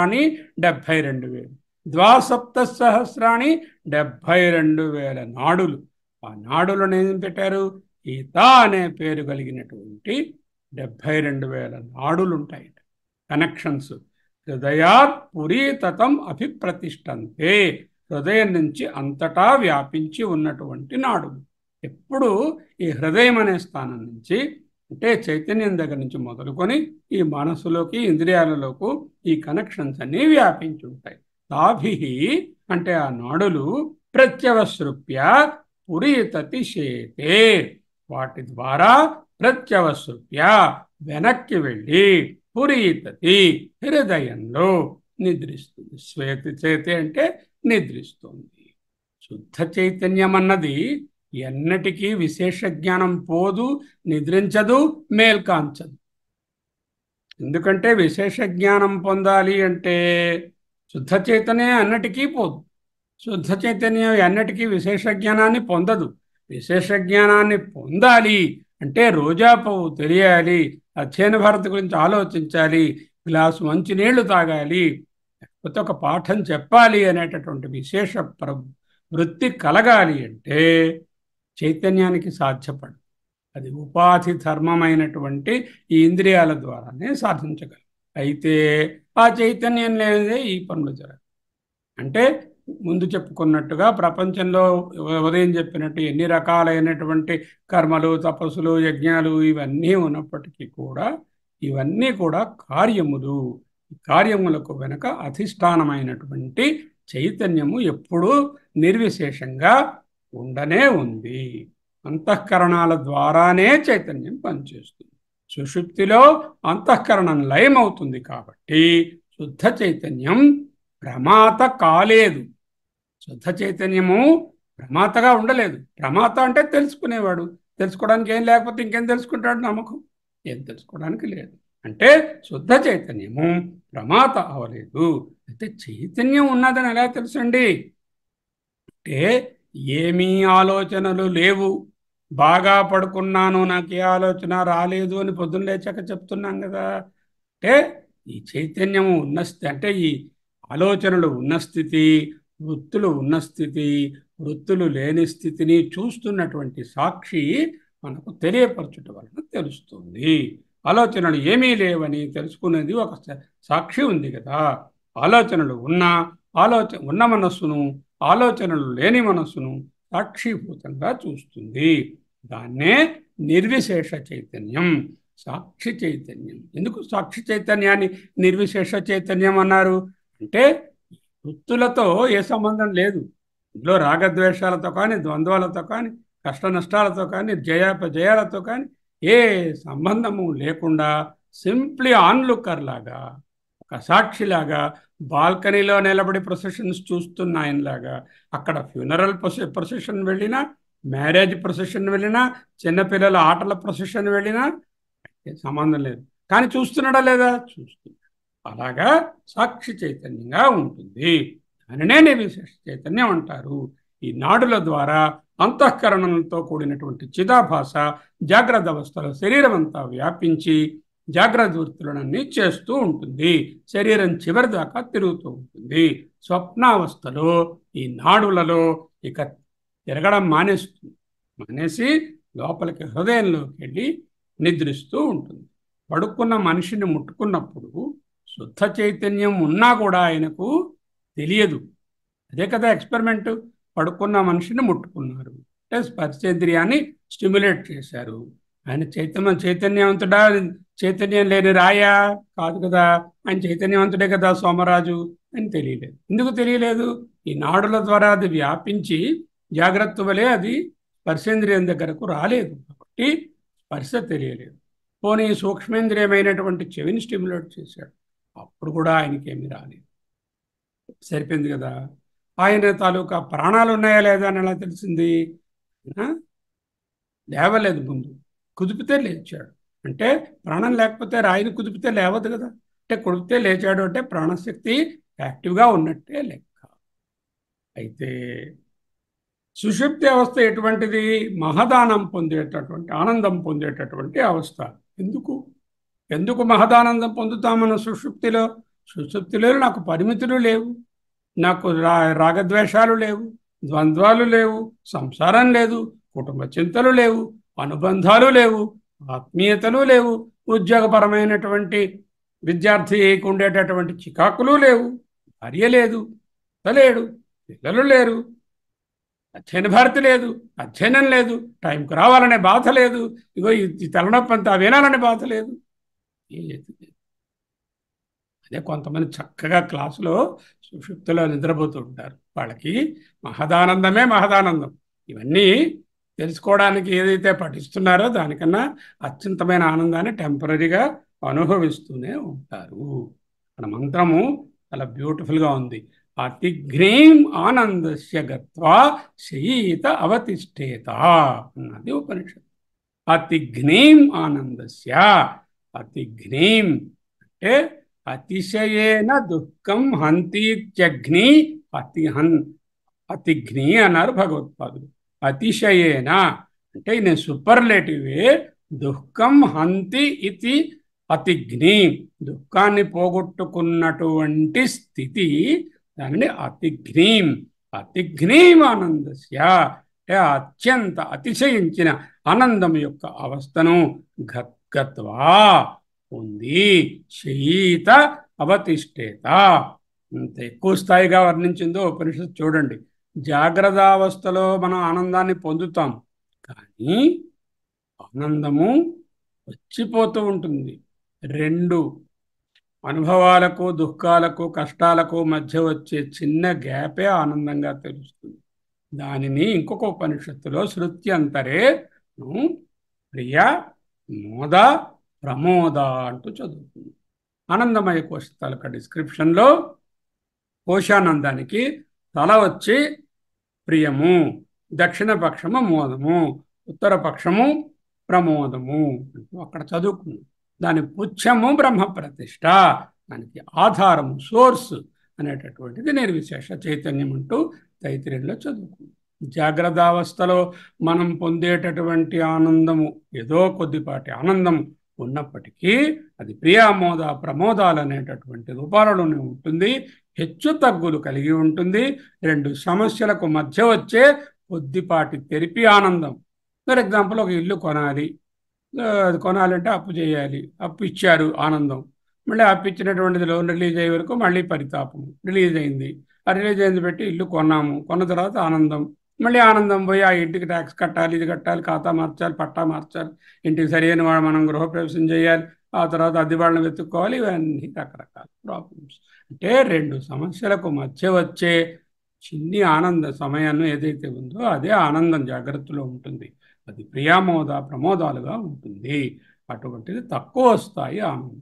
72,000 2,700,000 72,000 నాడులు. ఆ నాడులను ఏం పెట్టారు? హిత అనే పేరు కలిగినటువంటి 72,000 నాడులు ఉంటాయి, కనెక్షన్స్. హృదయాత్ పురీతతం అభిప్రతిష్టంతే, హృదయం నుంచి అంతటా వ్యాపించి ఉన్నటువంటి నాడులు. ఎప్పుడు ఈ హృదయం అనే స్థానం నుంచి అంటే చైతన్యం దగ్గర నుంచి మొదలుకొని ఈ మనసులోకి ఇంద్రియాలలోకి ఈ కనెక్షన్స్ అన్నీ వ్యాపించి ఉంటాయి. తాభి అంటే ఆ నాడులు ప్రత్యవసృప్య పురీతతి శేతే, వాటి ద్వారా ప్రత్యవసృప్య వెనక్కి వెళ్ళి పురీతతి హృదయంలో నిద్రిస్తుంది. శ్వేత చేతే అంటే నిద్రిస్తుంది. శుద్ధ చైతన్యం అన్నది ఎన్నటికీ విశేష జ్ఞానం పోదు, నిద్రించదు, మేల్కాంచదు. ఎందుకంటే విశేష జ్ఞానం పొందాలి అంటే శుద్ధ చైతన్యం అన్నటికీ పోదు. శుద్ధ చైతన్యం ఎన్నటికీ విశేష జ్ఞానాన్ని పొందదు. విశేష జ్ఞానాన్ని పొందాలి అంటే రోజా పువ్వు తెలియాలి, అధ్యయన భారతి గురించి ఆలోచించాలి, గ్లాసు మంచినీళ్లు తాగాలి, లేకపోతే ఒక పాఠం చెప్పాలి అనేటటువంటి విశేష వృత్తి కలగాలి అంటే చైతన్యానికి సాధ్యపడదు. అది ఉపాధి ధర్మమైనటువంటి ఈ ఇంద్రియాల ద్వారానే సాధించగలం. అయితే ఆ చైతన్యం లేనిదే ఈ పనులు జరగదు. అంటే ముందు చెప్పుకున్నట్టుగా ప్రపంచంలో ఉదయం చెప్పినట్టు ఎన్ని రకాలైనటువంటి కర్మలు, తపస్సులు, యజ్ఞాలు ఇవన్నీ ఉన్నప్పటికీ కూడా ఇవన్నీ కూడా కార్యములు. కార్యములకు వెనుక అధిష్టానమైనటువంటి చైతన్యము ఎప్పుడూ నిర్విశేషంగా ఉండనే ఉంది. అంతఃకరణాల ద్వారానే చైతన్యం పనిచేస్తుంది. సుషుప్తిలో అంతఃకరణం లయమవుతుంది కాబట్టి శుద్ధ చైతన్యం ప్రమాత కాలేదు. శుద్ధ చైతన్యము ప్రమాతగా ఉండలేదు. ప్రమాత అంటే తెలుసుకునేవాడు. తెలుసుకోవడానికి ఏం లేకపోతే ఇంకేం తెలుసుకుంటాడు? నమ్మకం ఏం తెలుసుకోవడానికి లేదు. అంటే శుద్ధ చైతన్యము ప్రమాత అవలేదు. అయితే చైతన్యం ఉన్నదని ఎలా తెలుసండి? అంటే ఏమీ ఆలోచనలు లేవు, బాగా పడుకున్నాను, నాకు ఏ ఆలోచన రాలేదు అని పొద్దున్న లేచాక చెప్తున్నాం కదా. అంటే ఈ చైతన్యము ఉన్న స్థితి, అంటే ఈ ఆలోచనలు ఉన్న స్థితి, వృత్తులు ఉన్న స్థితి, వృత్తులు లేని స్థితిని చూస్తున్నటువంటి సాక్షి మనకు తెలియపరచుట వలన తెలుస్తుంది. ఆలోచనలు ఏమీ లేవని తెలుసుకునేది ఒక సాక్షి ఉంది కదా. ఆలోచనలు ఉన్న మనస్సును, ఆలోచనలు లేని మనస్సును సాక్షిభూతంగా చూస్తుంది. దాన్నే నిర్విశేష చైతన్యం, సాక్షి చైతన్యం. ఎందుకు సాక్షి చైతన్యాన్ని నిర్విశేష చైతన్యం అన్నారు అంటే వృత్తులతో ఏ సంబంధం లేదు. ఇందులో రాగద్వేషాలతో కానీ, ద్వంద్వాలతో కానీ, కష్ట నష్టాలతో కానీ, జయాపజయాలతో కానీ ఏ సంబంధము లేకుండా సింప్లీ ఆన్లుక్కర్ లాగా, ఒక సాక్షిలాగా, బాల్కనీలో నిలబడి ప్రొసెషన్స్ చూస్తున్న ఆయనలాగా, అక్కడ ఫ్యూనరల్ ప్రొసెషన్ వెళ్ళినా, మ్యారేజ్ ప్రొసెషన్ వెళ్ళినా, చిన్నపిల్లల ఆటల ప్రొసెషన్ వెళ్ళినా సంబంధం లేదు. కానీ చూస్తున్నాడా లేదా? చూస్తున్నాడు. అలాగా సాక్షి చైతన్యంగా ఉంటుంది. దానినే నిర్విశేష చైతన్యం అంటారు. ఈ నాడుల ద్వారా అంతఃకరణంతో కూడినటువంటి చిదాభాష జాగ్రత్త అవస్థలో శరీరం అంతా వ్యాపించి జాగ్రత్త వృత్తులన్నీ చేస్తూ ఉంటుంది. శరీరం చివరి దాకా తిరుగుతూ ఉంటుంది. స్వప్నావస్థలో ఈ నాడులలో ఇక తిరగడం మానేసి లోపలికి హృదయంలోకి వెళ్ళి నిద్రిస్తూ ఉంటుంది. పడుకున్న మనిషిని ముట్టుకున్నప్పుడు శుద్ధ చైతన్యం ఉన్నా కూడా ఆయనకు తెలియదు. అదే కదా ఎక్స్పెరిమెంట్. పడుకున్న మనిషిని ముట్టుకున్నారు అంటే స్పర్శేంద్రియాన్ని స్టిమ్యులేట్ చేశారు. ఆయన చైతన్యవంతుడా? చైతన్యం లేని రాయా? కాదు కదా. ఆయన చైతన్యవంతుడే కదా సోమరాజు అని తెలియలేదు. ఎందుకు తెలియలేదు? ఈ నాడుల ద్వారా అది వ్యాపించి జాగ్రత్త వలె అది స్పర్శేంద్రియం దగ్గరకు రాలేదు కాబట్టి స్పర్శ తెలియలేదు. పోనీ సూక్ష్మేంద్రియమైనటువంటి చెవిని స్టిమ్యులేట్ చేశాడు, అప్పుడు కూడా ఆయనకేమీ రాలేదు. సరిపోయింది కదా. ఆయన తాలూకా ప్రాణాలు ఉన్నాయా లేదా అని ఎలా తెలిసింది? లేవలేదు, ముందు కుదిపితే లేచాడు. అంటే ప్రాణం లేకపోతే రాయిని కుదిపితే లేవదు కదా. అంటే కుదిపితే లేచాడు అంటే ప్రాణశక్తి యాక్టివ్గా ఉన్నట్టే లెక్క. అయితే సుషుప్తి అవస్థ ఎటువంటిది? మహదానం పొందేటటువంటి, ఆనందం పొందేటటువంటి అవస్థ. ఎందుకు మహదానందం పొందుతాం మనం సుషుప్తిలో? సుషుప్తిలో నాకు పరిమితులు లేవు, నాకు రాగద్వేషాలు లేవు, ద్వంద్వాలు లేవు, సంసారం లేదు, కుటుంబ చింతలు లేవు, అనుబంధాలు లేవు, ఆత్మీయతలు లేవు, ఉద్యోగపరమైనటువంటి విద్యార్థికి ఉండేటటువంటి చికాకులు లేవు, భార్య లేదు, లేడు, పిల్లలు లేరు, అధ్యయన భారతి లేదు, అధ్యయనం లేదు, టైంకు రావాలనే బాధ లేదు, ఇగో ఈ తలనొప్పి అంతా వినాలనే బాధ లేదు. అదే కొంతమంది చక్కగా క్లాసులో సుషుప్తిలో నిద్రపోతూ ఉంటారు. వాళ్ళకి మహదానందమే మహదానందం. ఇవన్నీ తెలుసుకోవడానికి ఏదైతే పఠిస్తున్నారో దానికన్నా అత్యంతమైన ఆనందాన్ని టెంపరీగా అనుభవిస్తూనే ఉంటారు. మన మంత్రము చాలా బ్యూటిఫుల్గా ఉంది. అతిఘ్నీం ఆనందస్య గత్వా శయీత అవతిష్ఠేత అన్నది ఉపనిషత్తు. అతిఘ్నీం ఆనందస్య, అతిఘ్నీం అంటే అతిశయేన దుఃఖం హంతీత్యగ్ని, అతిఘ్ని అన్నారు భగవత్పాదులు. అతిశయేన అంటే నేను సూపర్లేటివే, దుఃఖం హంతి ఇది అతిఘ్ని, దుఃఖాన్ని పోగొట్టుకున్నటువంటి స్థితి, దానిని అతిఘ్నీం, అతిఘ్నీం ఆనందస్య అంటే అత్యంత అతిశయించిన ఆనందం యొక్క అవస్థను గత్వా ఉంది, శయీత అవతిష్ఠేత. అంత ఎక్కువ స్థాయిగా వర్ణించిందో ఉపనిషత్తు చూడండి. జాగ్రత్తావస్థలో మనం ఆనందాన్ని పొందుతాం, కానీ ఆనందము వచ్చిపోతూ ఉంటుంది. రెండు అనుభవాలకు, దుఃఖాలకు, కష్టాలకు మధ్య వచ్చే చిన్న గ్యాపే ఆనందంగా తెలుస్తుంది. దానిని ఇంకొక ఉపనిషత్తులో శృత్యంతరే ప్రియ మోద ప్రమోద అంటూ చదువుతుంది. ఆనందమయ కోశ తాలూకా డిస్క్రిప్షన్లో కోశానందానికి తల వచ్చి ప్రియము, దక్షిణ పక్షము మోదము, ఉత్తర పక్షము ప్రమోదము అంటూ అక్కడ చదువుకున్నాం. దాని పుచ్చము బ్రహ్మ ప్రతిష్ట, దానికి ఆధారము సోర్స్ అనేటటువంటిది నిర్విశేష చైతన్యం అంటూ తైత్రీయంలో చదువుకున్నాం. జాగ్రత్తావస్థలో మనం పొందేటటువంటి ఆనందము ఏదో కొద్దిపాటి ఆనందం ఉన్నప్పటికీ అది ప్రియామోద ప్రమోదాలు అనేటటువంటి రూపాలలోనే ఉంటుంది. హెచ్చు తగ్గులు కలిగి ఉంటుంది. రెండు సమస్యలకు మధ్య వచ్చే కొద్దిపాటి తెరిపి ఆనందం. ఫర్ ఎగ్జాంపుల్, ఒక ఇల్లు కొనాలి, అది కొనాలంటే అప్పు చేయాలి, అప్పు ఇచ్చారు ఆనందం. మళ్ళీ అప్పు ఇచ్చినటువంటిది లోన్ రిలీజ్ అయ్యే వరకు మళ్ళీ పరితాపము. రిలీజ్ అయింది, ఆ రిలీజ్ అయింది పెట్టి ఇల్లు కొన్నాము, కొన్న తర్వాత ఆనందం, మళ్ళీ ఆనందం పోయి ఆ ఇంటికి ట్యాక్స్ కట్టాలి, ఇది కట్టాలి, ఖాతా మార్చాలి, పట్టా మార్చాలి, ఇంటికి సరైన వాడు మనం గృహప్రవేశం చేయాలి, ఆ తర్వాత అద్దె వాళ్ళని వెతుక్కోవాలి, ఇవన్నీ రకరకాల ప్రాబ్లమ్స్. అంటే రెండు సమస్యలకు మధ్య వచ్చే చిన్ని ఆనంద సమయాన్ని ఏదైతే ఉందో అదే ఆనందం జాగ్రత్తలో ఉంటుంది. అది ప్రియామోద ప్రమోదాలుగా ఉంటుంది. అటువంటిది తక్కువ స్థాయి ఆనందం.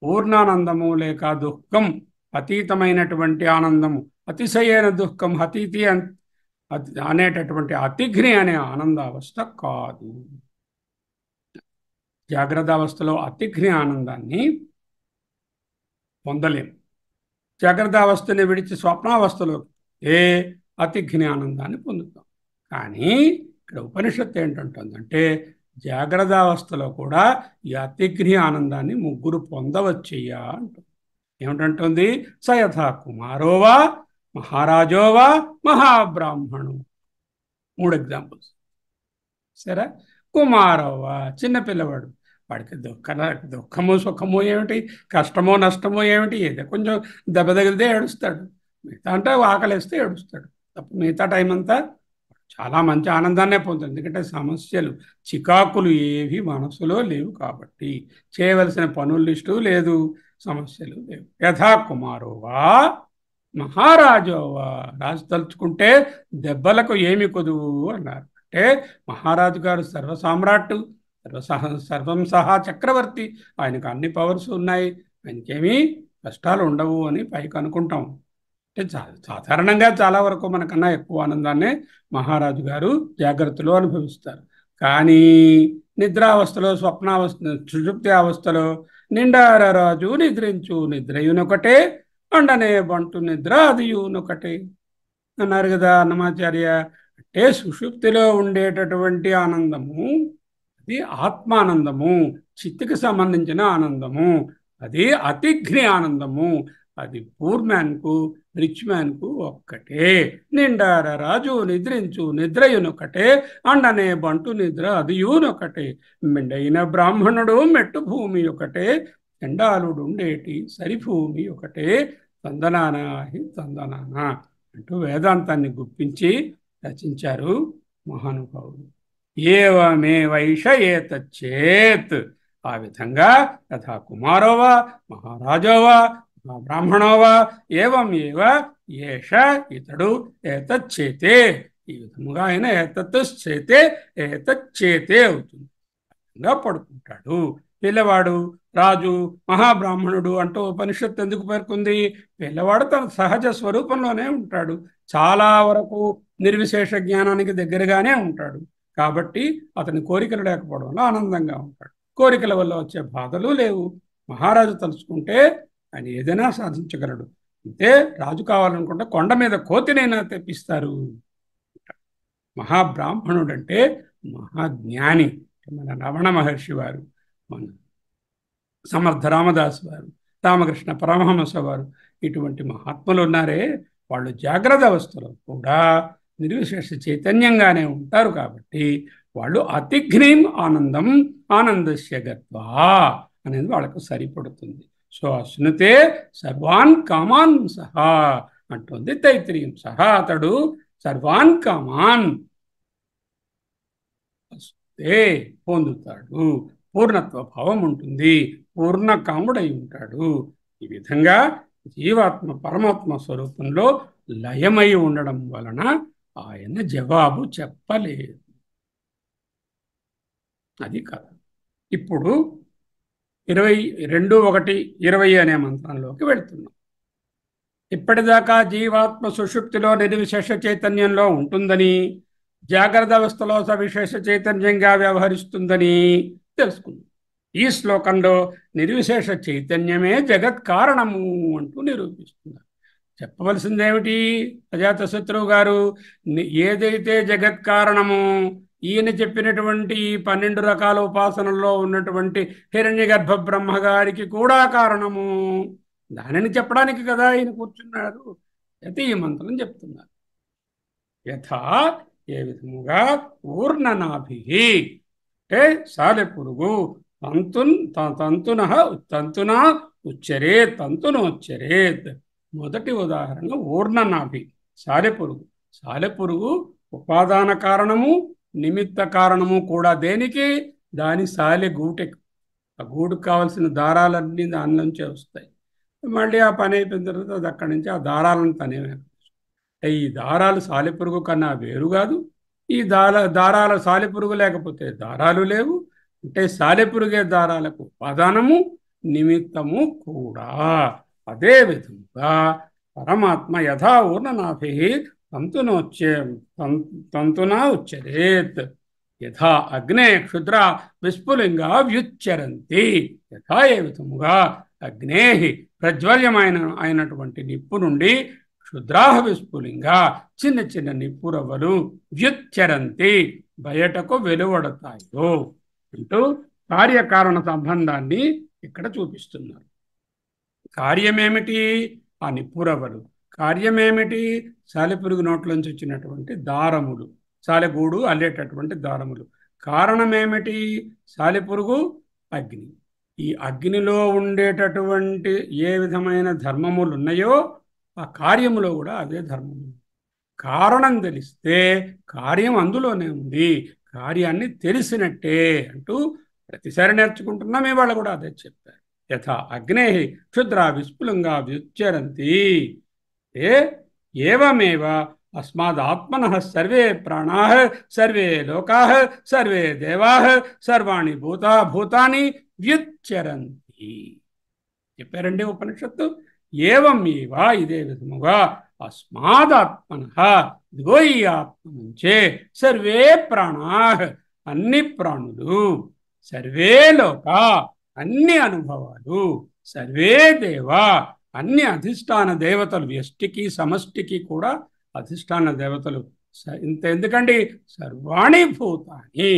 పూర్ణానందము లేక దుఃఖం అతీతమైనటువంటి ఆనందము, అతిశయైన దుఃఖం అతీతి అనేటటువంటి అతిఘ్ని అనే ఆనందావస్థ కాదు. జాగ్రత్త అవస్థలో అతిఘ్ని ఆనందాన్ని పొందలేము. జాగ్రత్త అవస్థని విడిచి స్వప్నావస్థలో అతిఘ్ని ఆనందాన్ని పొందుతాం. కానీ ఇక్కడ ఉపనిషత్తు ఏంటంటుందంటే జాగ్రత్త అవస్థలో కూడా ఈ అతిఘ్ని ఆనందాన్ని ముగ్గురు పొందవచ్చయ్యా అంటుంది. ఏమిటంటుంది? సయథా కుమారోవా మహారాజోవా మహాబ్రాహ్మణు. 3 ఎగ్జాంపుల్స్. సరే, కుమారవ్వా చిన్నపిల్లవాడు, వాడికి దుఃఖము సుఖము ఏమిటి, కష్టమో నష్టమో ఏమిటి, ఏదో కొంచెం దెబ్బ తగిలితే ఏడుస్తాడు, మిగతా అంటే ఆకలిస్తే ఏడుస్తాడు తప్ప మిగతా టైం అంతా చాలా మంచి ఆనందాన్నే పొందుతుంది. ఎందుకంటే సమస్యలు చికాకులు ఏవి మనసులో లేవు కాబట్టి, చేయవలసిన పనుల లిస్టు లేదు, సమస్యలు లేవు. యథా కుమారోవా మహారాజోవా, రాజు తలుచుకుంటే దెబ్బలకు ఏమి కొదువు అన్నారు. అంటే మహారాజు గారు సర్వసామ్రాట్టు, సర్వం సహా చక్రవర్తి, ఆయనకు అన్ని పవర్స్ ఉన్నాయి, ఆయనకేమీ కష్టాలు ఉండవు అని పైకి అనుకుంటాం. అంటే సాధారణంగా చాలా వరకు మనకన్నా ఎక్కువ ఆనందాన్నే మహారాజు గారు జాగ్రత్తలో అనుభవిస్తారు. కానీ నిద్రావస్థలో, స్వప్నావస్థ, సుషుప్తి అవస్థలో నిండారరాజు నిద్రించు నిద్రయునొకటే, అండనే బంటు నిద్ర అదియునొకటే అన్నారు కదా అన్నమాచార్య. అంటే సుషుప్తిలో ఉండేటటువంటి ఆనందము అది ఆత్మానందము, చిత్తుకి సంబంధించిన ఆనందము, అది అతిఘ్ని ఆనందము. అది పూర్ మ్యాన్కు రిచ్ మ్యాన్కు ఒక్కటే. నిండార రాజు నిద్రించు నిద్రయునొకటే, అండనే బంటు నిద్ర అదియునొకటే, మెండైన బ్రాహ్మణుడు మెట్టు భూమి ఒకటే, చండాలుడుండేటి సరిభూమి ఒకటే, తందనానాహి తందనాన అంటూ వేదాంతాన్ని గుప్పించి రచించారు మహానుభావుడు. ఏవమే వైష ఏతచ్చేత్, ఆ విధంగా యథా కుమారోవా మహారాజోవా బ్రాహ్మణోవా ఏవం ఏవ ఏష ఇతడు ఏతచ్చేతే, ఈ విధముగా ఆయన ఏతచ్చేతే ఏతచ్చేతే అవుతుంది. పడుకుంటాడు. పిల్లవాడు రాజు, మహాబ్రాహ్మణుడు అంటూ ఉపనిషత్తు ఎందుకు పేర్కొంది? పిల్లవాడు తన సహజ స్వరూపంలోనే ఉంటాడు, చాలా వరకు నిర్విశేష జ్ఞానానికి దగ్గరగానే ఉంటాడు. కాబట్టి అతని కోరికలు లేకపోవడం వల్ల ఆనందంగా ఉంటాడు, కోరికల వల్ల వచ్చే బాధలు లేవు. మహారాజు తలుచుకుంటే ఆయన ఏదైనా సాధించగలడు. అంతే, రాజు కావాలనుకుంటే కొండ మీద కోతినైనా తెప్పిస్తారు. మహాబ్రాహ్మణుడంటే మహాజ్ఞాని. మన రమణ మహర్షి వారు, మన సమర్థ రామదాస్ వారు, రామకృష్ణ పరమహంస వారు, ఇటువంటి మహాత్ములు ఉన్నారే, వాళ్ళు జాగ్రత్త అవస్థలో కూడా నిర్విశేష చైతన్యంగానే ఉంటారు. కాబట్టి వాళ్ళు అతిఘ్నీం ఆనందం ఆనందస్య గత్వా అనేది వాళ్ళకు సరిపడుతుంది. సో అశ్నుతే సర్వాన్ కామాన్ సహా అంటుంది తైత్రీయం. సహా అతడు సర్వాన్ కామాన్ వస్తే పొందుతాడు, పూర్ణత్వ భావం ఉంటుంది, పూర్ణ కాముడై ఉంటాడు. ఈ విధంగా జీవాత్మ పరమాత్మ స్వరూపంలో లయమై ఉండడం వలన ఆయన జవాబు చెప్పలేదు. అది కథ. ఇప్పుడు 22:1-20 అనే మంత్రంలోకి వెళ్తున్నాం. ఇప్పటిదాకా జీవాత్మ సుషుప్తిలో నిర్విశేష చైతన్యంలో ఉంటుందని, జాగ్రత్త అవస్థలో సవిశేష చైతన్యంగా వ్యవహరిస్తుందని తెలుసుకుందాం. ఈ శ్లోకంలో నిర్విశేష చైతన్యమే జగత్ కారణము అంటూ నిరూపిస్తున్నారు. చెప్పవలసిందేమిటి అజాతశత్రువు గారు? ఏదైతే జగత్ కారణము, ఈయన చెప్పినటువంటి 12 రకాల ఉపాసనల్లో ఉన్నటువంటి హిరణ్యగర్భ బ్రహ్మగారికి కూడా కారణము, దానిని చెప్పడానికి కదా ఈయన కూర్చున్నారు. అయితే ఈ మంత్రం చెప్తున్నారు. యథా, ఏ విధముగా, ఊర్ణనాభి అంటే సాలెపురుగు తంతున ఉచ్చరేత్, తంతున ఉచ్చరేత్. మొదటి ఉదాహరణ ఊర్ణనాభి, సాలెపురుగు. సాలెపురుగు ఉపాదాన కారణము, నిమిత్త కారణము కూడా. దేనికి? దాని సాలె గూటెకు. ఆ గూడుకు కావాల్సిన దారాలన్నీ దాని నుంచే వస్తాయి. మళ్ళీ ఆ పని అయిపోయిన తర్వాత అది అక్కడి నుంచి ఆ దారాలను తనే. ఈ దారాలు సాలెపురుగు కన్నా వేరు కాదు. ఈ దారాల సాలెపురుగు లేకపోతే దారాలు లేవు. అంటే సాలెపురుగే దారాలకు ఉపాదానము, నిమిత్తము కూడా. అదే విధంగా పరమాత్మ యథా ఊర్ణనాభి తంతునా ఉచ్చరేత్, యథా అగ్నే క్షుద్ర విస్ఫులింగా వ్యుచ్చరంతి. యథా, ఏ విధముగా, అగ్నే అయినటువంటి నిప్పు నుండి క్షుద్రాహ విస్ఫులింగా చిన్న చిన్న నిప్పురవ్వలు వ్యుచ్చరంతి బయటకు వెలువడతాయో అంటూ కార్యకారణ సంబంధాన్ని ఇక్కడ చూపిస్తున్నారు. కార్యమేమిటి? ఆ నిప్పురవ్వలు. కార్యమేమిటి? సాలెపురుగు నోట్లోంచి వచ్చినటువంటి దారములు, సాలెగూడు అల్లేటటువంటి దారములు. కారణమేమిటి? సాలెపురుగు, అగ్ని. ఈ అగ్నిలో ఉండేటటువంటి ఏ విధమైన ధర్మములు ఉన్నాయో ఆ కార్యములో కూడా అదే ధర్మము. కారణం తెలిస్తే కార్యం అందులోనే ఉంది, కార్యాన్ని తెలిసినట్టే అంటూ ప్రతిసారి నేర్చుకుంటున్నాం. ఇవాళ కూడా అదే చెప్పారు. యథా అగ్నే క్షుద్ర విస్ఫులంగా వ్యుచ్చరంతి ఏవమేవ అస్మాదాత్మనః సర్వే ప్రాణాః సర్వే లోకాః సర్వే దేవాః సర్వాణి భూతాని వ్యుచ్చరంతి. చెప్పారండి ఉపనిషత్తు. ఏవమేవ, ఇదే విధముగా, అస్మాదాత్మనః, ఇదిగో ఈ ఆత్మ నుంచే, సర్వే ప్రాణాః, అన్ని ప్రాణులు, సర్వే లోకా, అన్ని అనుభవాలు, సర్వే దేవా, అన్ని అధిష్టాన దేవతలు, వ్యష్టికి సమష్టికి కూడా అధిష్టాన దేవతలు. ఇంత ఎందుకండి, సర్వాణి భూతాని,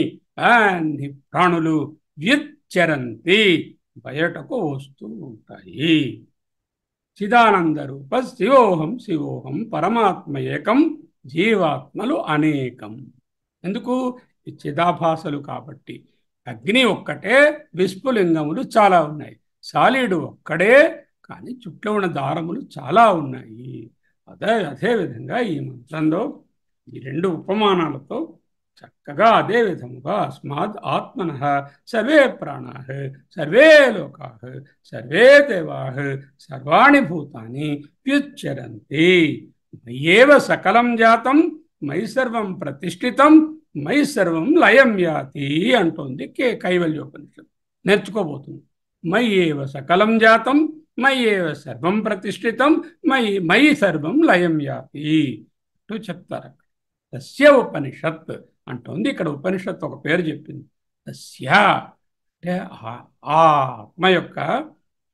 అన్ని ప్రాణులు వ్యుచ్చరంతి, బయటకు వస్తూ ఉంటాయి. చిదానంద రూప శివోహం పరమాత్మ ఏకం, జీవాత్మలు అనేకం. ఎందుకు? ఈ చిదాభాసలు కాబట్టి. అగ్ని ఒక్కటే, విస్ఫులింగములు చాలా ఉన్నాయి. సాలీడు ఒక్కడే, కానీ చుట్టూ ఉన్న దారములు చాలా ఉన్నాయి. అదే విధంగా ఈ మంత్రంలో ఈ 2 ఉపమానాలతో చక్కగా అదే విధముగా అస్మాద్ ఆత్మనః సర్వే ప్రాణాః సర్వే లోకాః సర్వే దేవాః సర్వాణి భూతాని వ్యుచ్చరంతి, మయ్యేవ సకలం జాతం మయి సర్వం ప్రతిష్ఠితం మయి సర్వం లయం యాతి అంటోంది కైవల్యోపనిషత్తు. నేర్చుకోబోతుంది. మయ్యేవ సకలం జాతం మయ్యేవ సర్వం ప్రతిష్ఠితం మయి సర్వం లయం యాతి అంటూ చెప్తారు. తస్య ఉపనిషత్ అంటుంది. ఇక్కడ ఉపనిషత్ ఒక పేరు చెప్పింది. తస్య అంటే ఆ ఆత్మ యొక్క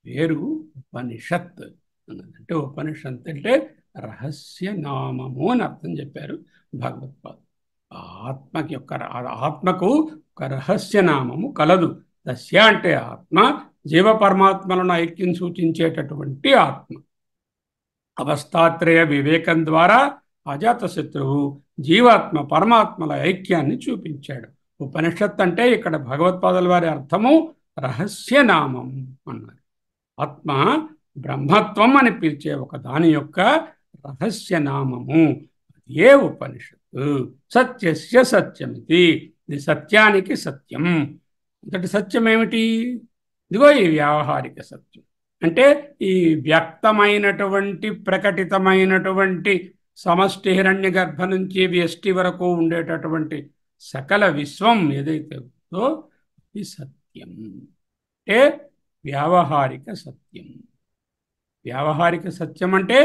పేరు ఉపనిషత్ అన్నది. అంటే ఉపనిషత్ అంటే రహస్య నామము అని అర్థం చెప్పారు భగవత్పాదులు. ఆత్మకు ఒక రహస్య నామము కలదు. తస్య అంటే ఆత్మ, జీవ పరమాత్మలను ఐక్యం సూచించేటటువంటి ఆత్మ. అవస్థాత్రయ వివేకం ద్వారా అజాతశత్రువు జీవాత్మ పరమాత్మల ఐక్యాన్ని చూపించాడు. ఉపనిషత్ అంటే ఇక్కడ భగవత్పాదుల వారి అర్థము రహస్యనామం అన్నారు. ఆత్మ బ్రహ్మత్వం అని పిలిచే ఒక దాని యొక్క రహస్యనామము ఏ ఉపనిషత్తు. సత్యస్య సత్యమితి, ఇది సత్యానికి సత్యం. అంతటి సత్యం ఏమిటి? ఇదిగో ఈ వ్యావహారిక సత్యం. అంటే ఈ వ్యక్తమైనటువంటి ప్రకటితమైనటువంటి సమష్టి హిరణ్య గర్భ నుంచి వ్యష్టి వరకు ఉండేటటువంటి సకల విశ్వం ఏదైతే ఉందో ఇది సత్యం. అంటే వ్యావహారిక సత్యం. వ్యావహారిక సత్యం అంటే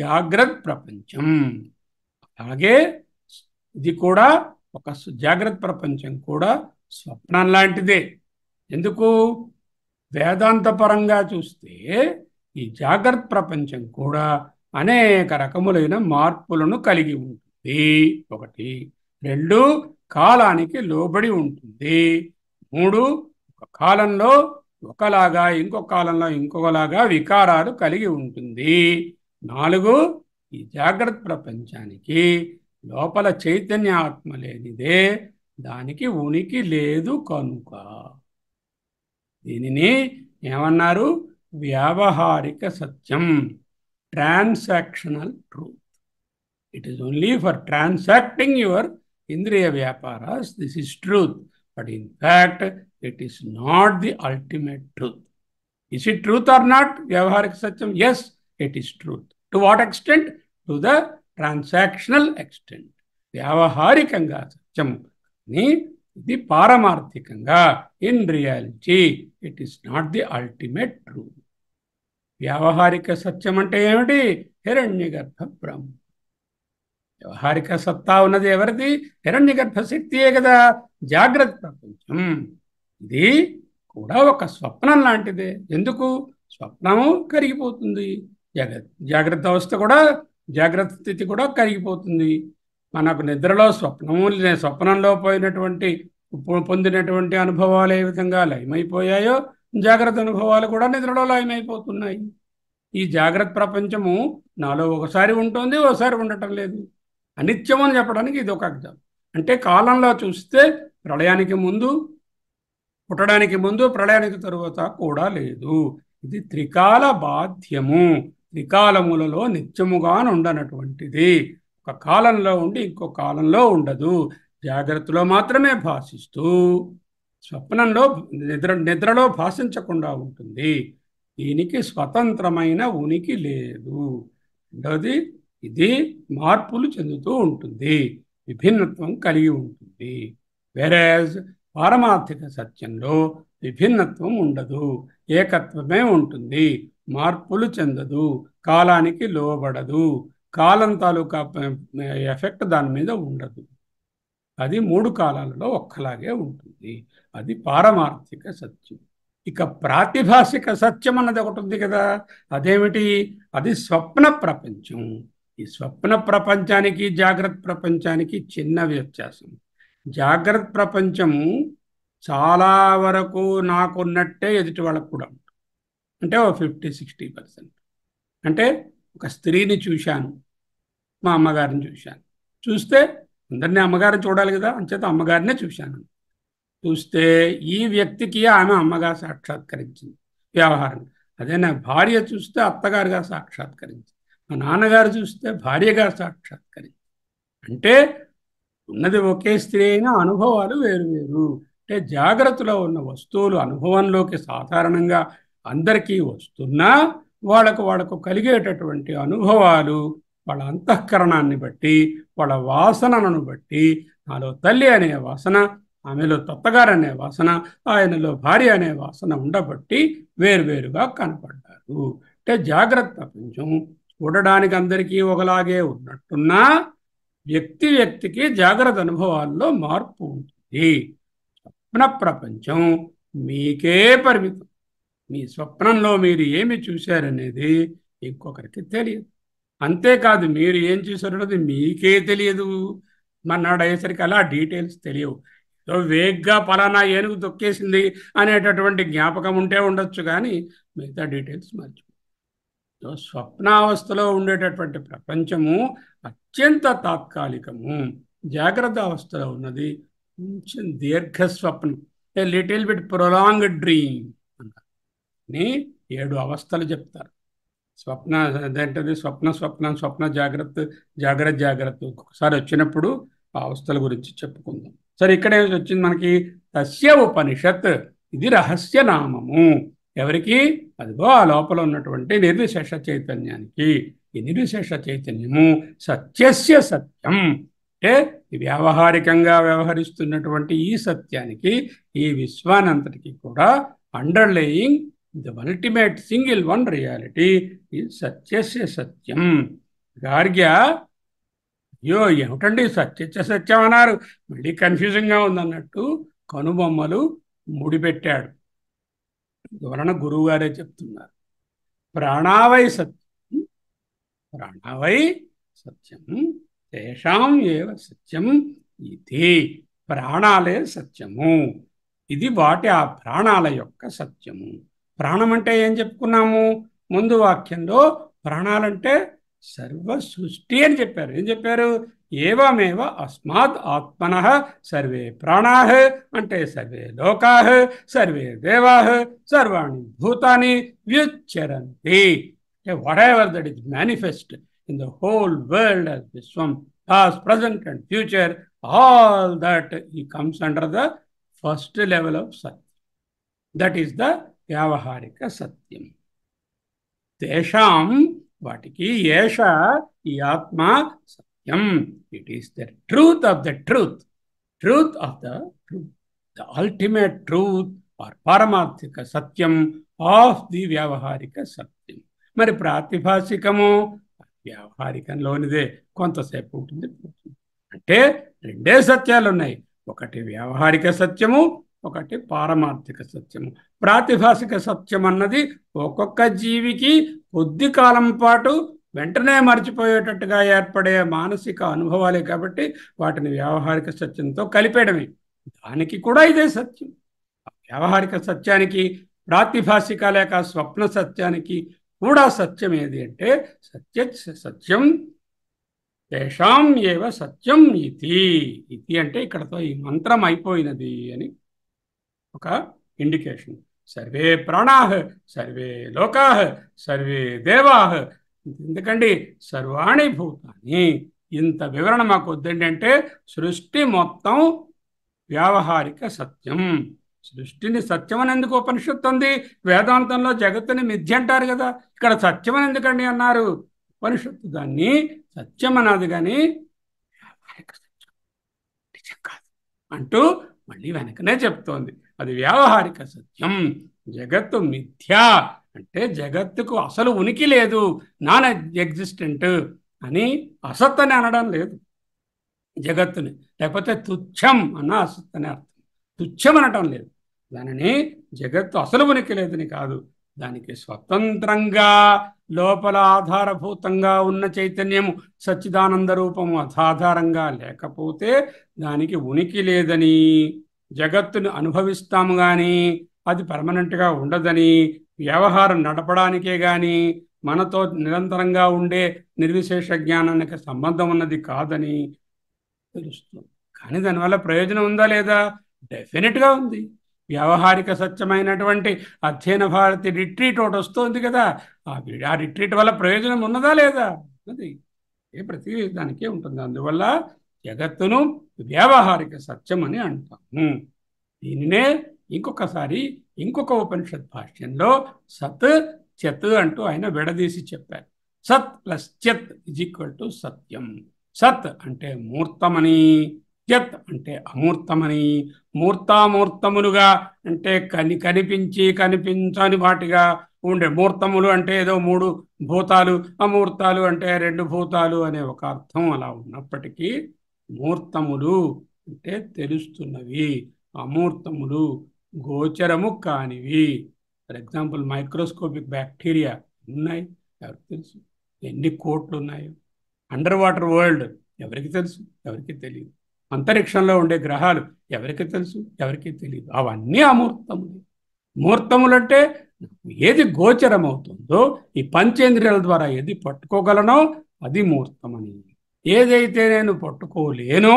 జాగ్రత్త ప్రపంచం. అలాగే ఇది కూడా ఒక జాగ్రత్త ప్రపంచం కూడా స్వప్నం లాంటిదే. ఎందుకు? వేదాంతపరంగా చూస్తే ఈ జాగ్రత్త ప్రపంచం కూడా అనేక రకములైన మార్పులను కలిగి ఉంటుంది. ఒకటి. రెండు, కాలానికి లోబడి ఉంటుంది. మూడు, ఒక కాలంలో ఒకలాగా ఇంకొక కాలంలో ఇంకొకలాగా వికారాలు కలిగి ఉంటుంది. నాలుగు, ఈ జాగ్రత్త ప్రపంచానికి లోపల చైతన్య ఆత్మ లేనిదే దానికి ఉనికి లేదు కనుక దీనిని ఏమన్నారు? వ్యావహారిక సత్యం, transactional truth. It is only for transacting your ఇంద్రియ వ్యాపారాస్ this is truth, but in fact it is not the ultimate truth. Is it truth or not? వ్యావహారిక సత్యం, yes, it is truth. To what extent? To the transactional extent. వ్యావహారికంగా సత్యం, ఇది పారమార్థికంగా in reality it is not the ultimate truth. వ్యావహారిక సత్యం అంటే ఏమిటి? హిరణ్య గర్భ బ్రహ్మ. వ్యవహారిక సత్తా ఉన్నది ఎవరిది? హిరణ్య గర్భ శక్తియే కదా. జాగ్రత్త ప్రపంచం ఇది కూడా ఒక స్వప్నం లాంటిదే. ఎందుకు? స్వప్నము కరిగిపోతుంది, జాగ్రత్త అవస్థ కూడా, జాగ్రత్త స్థితి కూడా కరిగిపోతుంది. మనకు నిద్రలో స్వప్నంలో పోయినటువంటి పొందినటువంటి అనుభవాలు ఏ విధంగా లయమైపోయాయో జాగ్రత్త అనుభవాలు కూడా నిద్రలో లయమైపోతున్నాయి. ఈ జాగ్రత్త ప్రపంచము నాలో ఒకసారి ఉంటుంది, ఒకసారి ఉండటం లేదు. అనిత్యం అని చెప్పడానికి ఇది ఒక అర్థం. అంటే కాలంలో చూస్తే ప్రళయానికి ముందు, పుట్టడానికి ముందు, ప్రళయానికి తరువాత కూడా లేదు. ఇది త్రికాల బాధ్యము, త్రికాలములలో నిత్యముగా ఉండనటువంటిది. ఒక కాలంలో ఉండి ఇంకో కాలంలో ఉండదు. జాగ్రత్తలో మాత్రమే భాషిస్తూ స్వప్నంలో నిద్రలో భాషించకుండా ఉంటుంది. దీనికి స్వతంత్రమైన ఉనికి లేదు. రెండవది, ఇది మార్పులు చెందుతూ ఉంటుంది, విభిన్నత్వం కలిగి ఉంటుంది. వేరేజ్ పారమార్థిక సత్యంలో విభిన్నత్వం ఉండదు, ఏకత్వమే ఉంటుంది, మార్పులు చెందదు, కాలానికి లోబడదు, కాలం తాలూకా ఎఫెక్ట్ దాని మీద ఉండదు. అది మూడు కాలాలలో ఒక్కలాగే ఉంటుంది. అది పారమార్థిక సత్యం. ఇక ప్రాతిభాషిక సత్యం అన్నది ఒకటి ఉంది కదా, అదేమిటి? అది స్వప్న ప్రపంచం. ఈ స్వప్న ప్రపంచానికి జాగ్రత్త ప్రపంచానికి చిన్న వ్యత్యాసం. జాగ్రత్త ప్రపంచము చాలా వరకు నాకున్నట్టే ఎదుటి వాళ్ళకు కూడా ఉంటుంది. అంటే 50-60%. అంటే ఒక స్త్రీని చూశాను, మా అమ్మగారిని చూశాను. చూస్తే అందరినీ అమ్మగారిని చూడాలి కదా, అంచేత అమ్మగారినే చూశాను. చూస్తే ఈ వ్యక్తికి ఆమె అమ్మగా సాక్షాత్కరించింది వ్యవహారం. అదే నా భార్య చూస్తే అత్తగారుగా సాక్షాత్కరించింది, మా నాన్నగారు చూస్తే భార్యగా సాక్షాత్కరించింది. అంటే ఉన్నది ఒకే స్త్రీ అయినా అనుభవాలు వేరువేరు. అంటే జాగ్రత్తలో ఉన్న వస్తువులు అనుభవంలోకి సాధారణంగా అందరికీ వస్తున్నా వాళ్ళకు కలిగేటటువంటి అనుభవాలు వాళ్ళ అంతఃకరణాన్ని బట్టి, వాళ్ళ వాసనలను బట్టి, నాలో తల్లి అనే వాసన, ఆమెలో తత్తగారు అనే వాసన, ఆయనలో భార్య అనే వాసన ఉండబట్టి వేరువేరుగా కనపడ్డారు. అంటే జాగ్రత్త ప్రపంచం చూడడానికి అందరికీ ఒకలాగే ఉన్నట్టున్నా వ్యక్తి వ్యక్తికి జాగ్రత్త అనుభవాల్లో మార్పు ఉంటుంది. స్వప్న ప్రపంచం మీకే పరిమితం. మీ స్వప్నంలో మీరు ఏమి చూశారనేది ఇంకొకరికి తెలియదు. అంతేకాదు మీరు ఏం చూసారన్నది మీకే తెలియదు. మన్నాడు అయ్యేసరికి అలా డీటెయిల్స్ తెలియవు. ఏదో వేగ్గా పలానా ఏనుగు తొక్కేసింది అనేటటువంటి జ్ఞాపకం ఉంటే ఉండొచ్చు, కానీ మిగతా డీటెయిల్స్ మర్చిపో. స్వప్నావస్థలో ఉండేటటువంటి ప్రపంచము అత్యంత తాత్కాలికము. జాగ్రత్త అవస్థలో ఉన్నది కొంచెం దీర్ఘ స్వప్నం, a little bit prolonged dream అని 7 అవస్థలు చెప్తారు. స్వప్న అదేంటది, స్వప్న స్వప్నం, స్వప్న జాగ్రత్త, జాగ్రత్త జాగ్రత్త ఒక్కొక్కసారి వచ్చినప్పుడు ఆ అవస్థల గురించి చెప్పుకుందాం. సరే, ఇక్కడ వచ్చింది మనకి తస్య ఉపనిషత్, ఇది రహస్య నామము. ఎవరికి? అదిగో ఆ లోపల ఉన్నటువంటి నిర్విశేష చైతన్యానికి. ఈ నిర్విశేష చైతన్యము సత్యస్య సత్యం, అంటే వ్యావహారికంగా వ్యవహరిస్తున్నటువంటి ఈ సత్యానికి, ఈ విశ్వానంతటికి కూడా underlying the ultimate single one reality ఈ సత్యస్య సత్యం. గార్గ్య అయ్యో ఏమిటండి సత్యస్య సత్యం అన్నారు, మళ్ళీ కన్ఫ్యూజింగ్గా ఉందన్నట్టు కనుబొమ్మలు ముడిపెట్టాడు. అందువలన గురువు గారే చెప్తున్నారు, ప్రాణావై సత్యం, ప్రాణావై సత్యం తేషాం ఏవ సత్యం ఇది. ప్రాణాలే సత్యము, ఇది వాటి ఆ ప్రాణాల యొక్క సత్యము. ప్రాణం అంటే ఏం చెప్పుకున్నాము ముందు వాక్యంలో? ప్రాణాలంటే సర్వ సృష్టి అని చెప్పారు. ఏం చెప్పారు? ఏవమేవ అస్మాత్ ఆత్మనః సర్వే ప్రాణాః, అంటే సర్వే లోకాః, సర్వే దేవాః, సర్వాణి భూతాని వ్యుచ్చరంతి. whatever that is manifest in the whole world as Vishwam, past, present and future, all that comes under the first level of Satyam. That is the Vyavaharika Satyam. Tesham, వాటికి ఏష ఈ ఆత్మ సత్యం. It is the truth of the truth, truth of the truth, the ultimate truth or పారమార్థిక సత్యం of the వ్యావహారిక సత్యం. మరి ప్రాతిభాషికము వ్యావహారికంలోనిదే, కొంతసేపు ఉంటుంది. అంటే రెండే సత్యాలు ఉన్నాయి, ఒకటి వ్యావహారిక సత్యము, ఒకటి పారమార్థిక సత్యము. ప్రాతిభాషిక సత్యం అన్నది ఒక్కొక్క జీవికి కొద్ది కాలం పాటు వెంటనే మర్చిపోయేటట్టుగా ఏర్పడే మానసిక అనుభవాలే కాబట్టి వాటిని వ్యావహారిక సత్యంతో కలిపేయడమే. దానికి కూడా ఇదే సత్యం. వ్యావహారిక సత్యానికి, ప్రాతిభాషిక లేక స్వప్న సత్యానికి కూడా సత్యం ఏది అంటే సత్యం తేషాం ఏవ సత్యం ఇతి. ఇతి అంటే ఇక్కడతో ఈ మంత్రం అయిపోయినది అని ఒక ఇండికేషన్. సర్వే ప్రాణాః, సర్వే లోకాః, సర్వే దేవాః. ఎందుకండి సర్వాణి భూతాని. ఇంత వివరణ మాకు వద్దండి అంటే సృష్టి మొత్తం వ్యావహారిక సత్యం. సృష్టిని సత్యం అని ఎందుకు ఉపనిషత్తు ఉంది? వేదాంతంలో జగత్తుని మిథ్య అంటారు కదా, ఇక్కడ సత్యం అని ఎందుకండి అన్నారు? ఉపనిషత్తు దాన్ని సత్యం అన్నది కానీ వ్యావహారిక సత్యం నిజం కాదు అంటూ మళ్ళీ వెనకనే చెప్తోంది. అది వ్యావహారిక సత్యం. జగత్తు మిథ్య అంటే జగత్తుకు అసలు ఉనికి లేదు, నాన్ ఎగ్జిస్టెంట్ అని అసత్ అని అనడం లేదు జగత్తుని. లేకపోతే తుచ్చం అన్న అసత్ అనే అర్థం. తుచ్చం అనటం లేదు దానిని. జగత్తు అసలు ఉనికి లేదని కాదు, దానికి స్వతంత్రంగా లోపల ఆధారభూతంగా ఉన్న చైతన్యము సచ్చిదానంద రూపము అసాధారంగా లేకపోతే దానికి ఉనికి లేదని, జగత్తును అనుభవిస్తాము కానీ అది పర్మనెంట్గా ఉండదని, వ్యవహారం నడపడానికే కానీ మనతో నిరంతరంగా ఉండే నిర్విశేష జ్ఞానానికి సంబంధం ఉన్నది కాదని తెలుస్తుంది. కానీ దానివల్ల ప్రయోజనం ఉందా లేదా? డెఫినెట్గా ఉంది. వ్యావహారిక సత్యమైనటువంటి అధ్యయన భారతి రిట్రీట్ ఒకటి వస్తుంది కదా, ఆ రిట్రీట్ వల్ల ప్రయోజనం ఉన్నదా లేదా? అది ప్రతి దానికే ఉంటుంది. అందువల్ల జగత్తును వ్యావహారిక సత్యం అని అంటాము. దీనినే ఇంకొకసారి ఇంకొక ఉపనిషత్ భాష్యంలో సత్ చత్ అంటూ ఆయన విడదీసి చెప్పారు. సత్ plus Chhath is equal to సత్యం. సత్ అంటే మూర్తమని, యత్ అంటే అమూర్తమని, మూర్తామూర్తములుగా అంటే కనిపించి కనిపించని వాటిగా ఉండే, మూర్తములు అంటే ఏదో 3 భూతాలు, అమూర్తాలు అంటే 2 భూతాలు అనే ఒక అర్థం అలా ఉన్నప్పటికీ మూర్తములు అంటే తెలుస్తున్నవి, అమూర్తములు గోచరము కానివి. ఫర్ ఎగ్జాంపుల్ మైక్రోస్కోపిక్ బ్యాక్టీరియా ఉన్నాయి, ఎవరికి తెలుసు? ఎన్ని కోట్లు ఉన్నాయో. అండర్ వాటర్ వరల్డ్ ఎవరికి తెలుసు? ఎవరికి తెలియదు. అంతరిక్షంలో ఉండే గ్రహాలు ఎవరికి తెలుసు? ఎవరికి తెలియదు. అవన్నీ అమూర్తములు. మూర్తములంటే ఏది గోచరమవుతుందో, ఈ పంచేంద్రియాల ద్వారా ఏది పట్టుకోగలనో అది మూర్తమని. ఏదైతే నేను పట్టుకోలేనో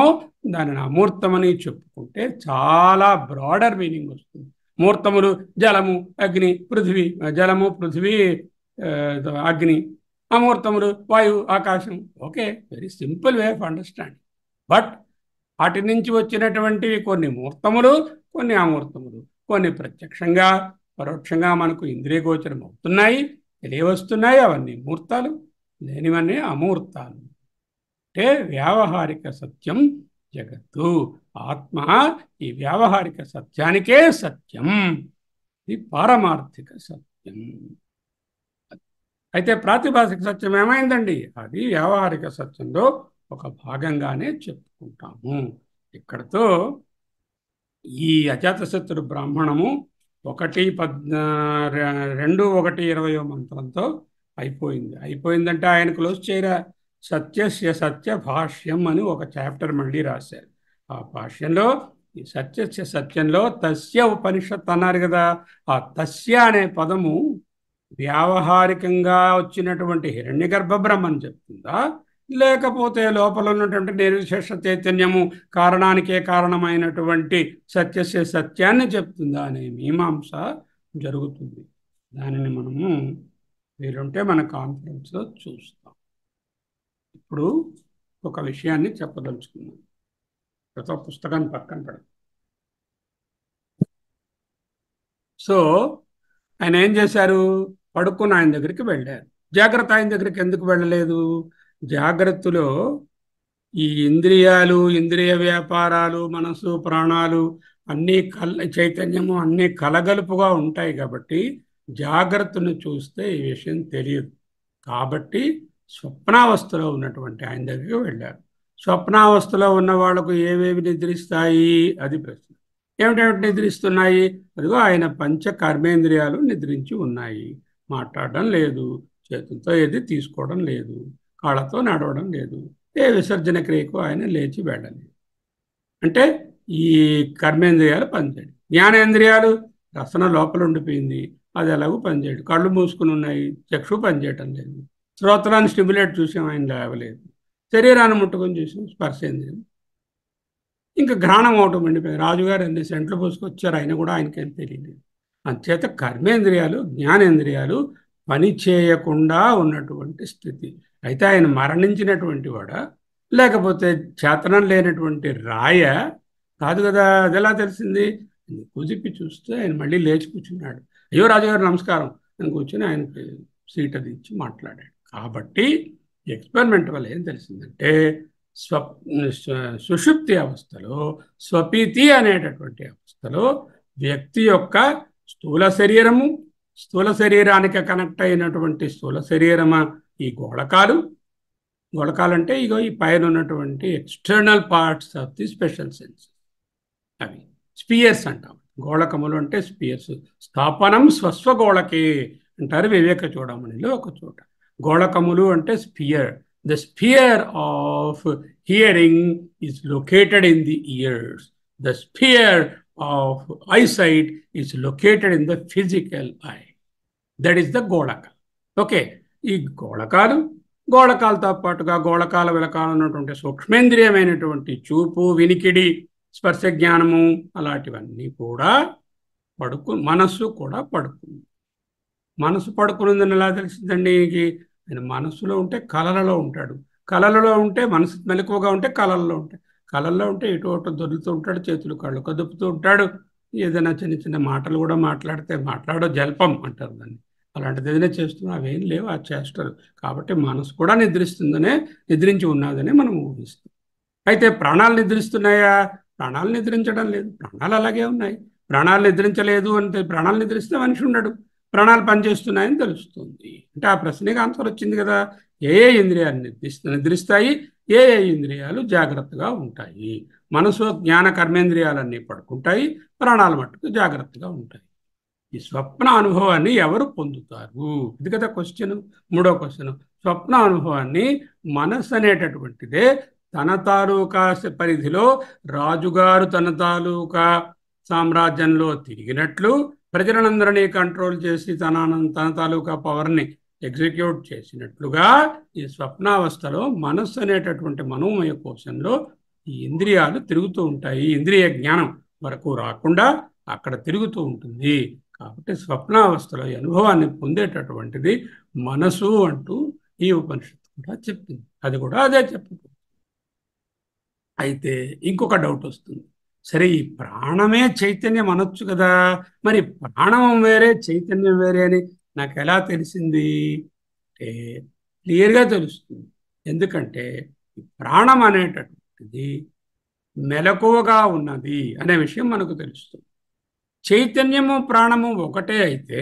దానిని అమూర్తమని చెప్పుకుంటే చాలా బ్రాడర్ మీనింగ్ వస్తుంది. మూర్తములు జలము, అగ్ని, పృథివీ, జలము, పృథివీ, అగ్ని. అమూర్తములు వాయువు, ఆకాశం. Okay, very simple way of understanding. But వాటి నుంచి వచ్చినటువంటివి కొన్ని మూర్తములు, కొన్ని అమూర్తములు. కొన్ని ప్రత్యక్షంగా పరోక్షంగా మనకు ఇంద్రియ గోచరం అవుతున్నాయి, తెలియవస్తున్నాయి, అవన్నీ మూర్తాలు. లేనివన్నీ అమూర్తాలు. అంటే వ్యావహారిక సత్యం జగత్తు. ఆత్మ ఈ వ్యావహారిక సత్యానికే సత్యం, ఇది పారమార్థిక సత్యం. అయితే ప్రాతిభాసిక సత్యం ఏమైందండి? అది వ్యావహారిక సత్యంలో ఒక భాగంగానే చెప్పుకుంటాము. ఇక్కడతో ఈ అజాతశత్రు బ్రాహ్మణము 2:1:20 మంత్రంతో అయిపోయిందంటే ఆయన క్లోజ్ చేయరా. సత్యస్య సత్య భాష్యం అని ఒక చాప్టర్ మళ్ళీ రాశారు. ఆ భాష్యంలో ఈ సత్యస్య సత్యంలో తస్య ఉపనిషత్ అన్నారు కదా, ఆ తస్య అనే పదము వ్యావహారికంగా వచ్చినటువంటి హిరణ్యగర్భ బ్రహ్మని చెప్తుందా, లేకపోతే లోపల ఉన్నటువంటి నిర్విశేష చైతన్యము కారణానికే కారణమైనటువంటి సత్యస్య సత్యాన్ని చెప్తుందా అనే మీమాంస జరుగుతుంది. దానిని మనము వీలుంటే మన కాన్ఫరెన్స్లో చూస్తాం. ఇప్పుడు ఒక విషయాన్ని చెప్పదలుచుకున్నాం. ప్రతి పుస్తకాన్ని పక్కన పెడతాం. సో ఆయన ఏం చేశారు? పడుకున్న ఆయన దగ్గరికి వెళ్ళారు. జాగ్రత్త ఆయన దగ్గరికి ఎందుకు వెళ్ళలేదు? జాగ్రత్తలో ఈ ఇంద్రియాలు, ఇంద్రియ వ్యాపారాలు, మనసు, ప్రాణాలు అన్నీ చైతన్యము అన్నీ కలగలుపుగా ఉంటాయి కాబట్టి జాగ్రత్తను చూస్తే ఈ విషయం తెలియదు. కాబట్టి స్వప్నావస్థలో ఉన్నటువంటి ఆయన దగ్గరికి వెళ్ళారు. స్వప్నావస్థలో ఉన్న వాళ్లకు ఏవేవి నిద్రిస్తాయి? అది ప్రశ్న. ఏమిటేమిటి నిద్రిస్తున్నాయి? అదిగో ఆయన పంచ కర్మేంద్రియాలు నిద్రించి ఉన్నాయి. మాట్లాడడం లేదు, చేతులతో ఏది తీసుకోవడం లేదు, కాళ్ళతో నడవడం లేదు, ఏ విసర్జన క్రియకు ఆయన లేచి వెళ్ళలేదు. అంటే ఈ కర్మేంద్రియాలు పనిచేయడు. జ్ఞానేంద్రియాలు రసన లోపల ఉండిపోయింది, అది ఎలాగో పనిచేయడు. కళ్ళు మూసుకుని ఉన్నాయి, చక్షు పనిచేయటం లేదు. శ్రోత్రాన్ని స్టిమ్యులేట్ చూసాం, ఆయన లేవలేదు. శరీరాన్ని ముట్టుకొని చూసాం, స్పర్శేంద్రియం. ఇంకా ఘ్రాణం అవటం ఉండిపోయింది. రాజుగారు ఎన్ని సెంట్లు పూసుకొచ్చారు, ఆయన కూడా ఆయనకేం తెలియలేదు. అంచేత కర్మేంద్రియాలు, జ్ఞానేంద్రియాలు పని చేయకుండా ఉన్నటువంటి స్థితి. అయితే ఆయన మరణించినటువంటి వాడా, లేకపోతే చేతనం లేనటువంటి రాయ? కాదు కదా. అది ఎలా తెలిసింది? కుదిపి చూస్తే ఆయన మళ్ళీ లేచి కూర్చున్నాడు. అయ్యో రాజుగారు నమస్కారం అని కూర్చొని ఆయనకి సీట్ అది ఇచ్చి మాట్లాడాడు. కాబట్టి ఎక్స్పెరిమెంట్ వల్ల ఏం తెలిసిందంటే సుషుప్తి అవస్థలో, స్వపీతి అనేటటువంటి అవస్థలో వ్యక్తి యొక్క స్థూల శరీరము, స్థూల శరీరానికి కనెక్ట్ అయినటువంటి స్థూల శరీరమా ఈ గోళకాలు అంటే ఇగో ఈ పైన ఉన్నటువంటి external parts of the special sense, అవి స్పియర్స్ అంటాం. గోళకములు అంటే స్పియర్స్. స్థాపనం స్వస్వగోళకే అంటారు వివేక చూడమణిలో ఒక చోట. గోళకములు అంటే spear. The sphere of hearing is located in the ears. The sphere of eyesight is located in the physical eye. That is the గోళక. Okay, ఈ గోళకాలతో పాటుగా గోళకాల వెలకాల ఉన్నటువంటి సూక్ష్మేంద్రియమైనటువంటి చూపు, వినికిడి, స్పర్శ జ్ఞానము అలాంటివన్నీ కూడా మనస్సు కూడా పడుకుంది. మనసు పడుకునిందని ఎలా తెలిసిందండి? ఆయన మనస్సులో ఉంటే కళలలో ఉంటాడు, కళలలో ఉంటే మనసు మెలకువగా ఉంటే కళల్లో ఉంటాయి, కళల్లో ఉంటే ఇటు అటు దొరుకుతూ ఉంటాడు, చేతులు కళ్ళు కదుపుతూ ఉంటాడు. ఏదైనా చిన్న చిన్న మాటలు కూడా మాట్లాడో జల్పం అంటారు దాన్ని. అలాంటిది ఏదైనా చేస్తున్నా అవేం లేవు, ఆ చేస్తారు. కాబట్టి మనసు కూడా నిద్రించి ఉన్నదనే మనం ఊహిస్తాం. అయితే ప్రాణాలు నిద్రిస్తున్నాయా? ప్రాణాలు నిద్రించడం లేదు, ప్రాణాలు అలాగే ఉన్నాయి. ప్రాణాలు నిద్రించలేదు అంటే ప్రాణాలు నిద్రిస్తే మనిషి ఉండడు. ప్రాణాలు పనిచేస్తున్నాయని తెలుస్తుంది. అంటే ఆ ప్రశ్నకి ఆన్సర్ వచ్చింది కదా. ఏ ఏ ఇంద్రియాలు నిద్రిస్తాయి, ఏ ఏ ఇంద్రియాలు జాగ్రత్తగా ఉంటాయి? మనసు జ్ఞాన కర్మేంద్రియాలన్నీ పడుకుంటాయి, ప్రాణాలు మట్టుకు జాగ్రత్తగా ఉంటాయి. ఈ స్వప్న అనుభవాన్ని ఎవరు పొందుతారు? ఇది కదా క్వశ్చన్. మూడో క్వశ్చన్, స్వప్న అనుభవాన్ని మనస్సు అనేటటువంటిదే తన తాలూకా పరిధిలో రాజుగారు తన తాలూకా సామ్రాజ్యంలో తిరిగినట్లు ప్రజలందరినీ కంట్రోల్ చేసి తన తాలూకా పవర్ని ఎగ్జిక్యూట్ చేసినట్లుగా ఈ స్వప్నావస్థలో మనస్సు అనేటటువంటి మనోమయ కోశంలో ఈ ఇంద్రియాలు తిరుగుతూ ఉంటాయి. ఇంద్రియ జ్ఞానం వరకు రాకుండా అక్కడ తిరుగుతూ ఉంటుంది. కాబట్టి స్వప్నావస్థలో ఈ అనుభవాన్ని పొందేటటువంటిది మనసు అంటూ ఈ ఉపనిషత్తు కూడా చెప్పింది. అది కూడా అదే చెప్తుంది. అయితే ఇంకొక డౌట్ వస్తుంది. సరే, ఈ ప్రాణమే చైతన్యం అనొచ్చు కదా, మరి ప్రాణం వేరే చైతన్యం వేరే అని నాకు ఎలా తెలిసింది అంటే క్లియర్గా తెలుస్తుంది. ఎందుకంటే ఈ ప్రాణం అనేటటువంటిది మెలకువగా ఉన్నది అనే విషయం మనకు తెలుస్తుంది. చైతన్యము ప్రాణము ఒకటే అయితే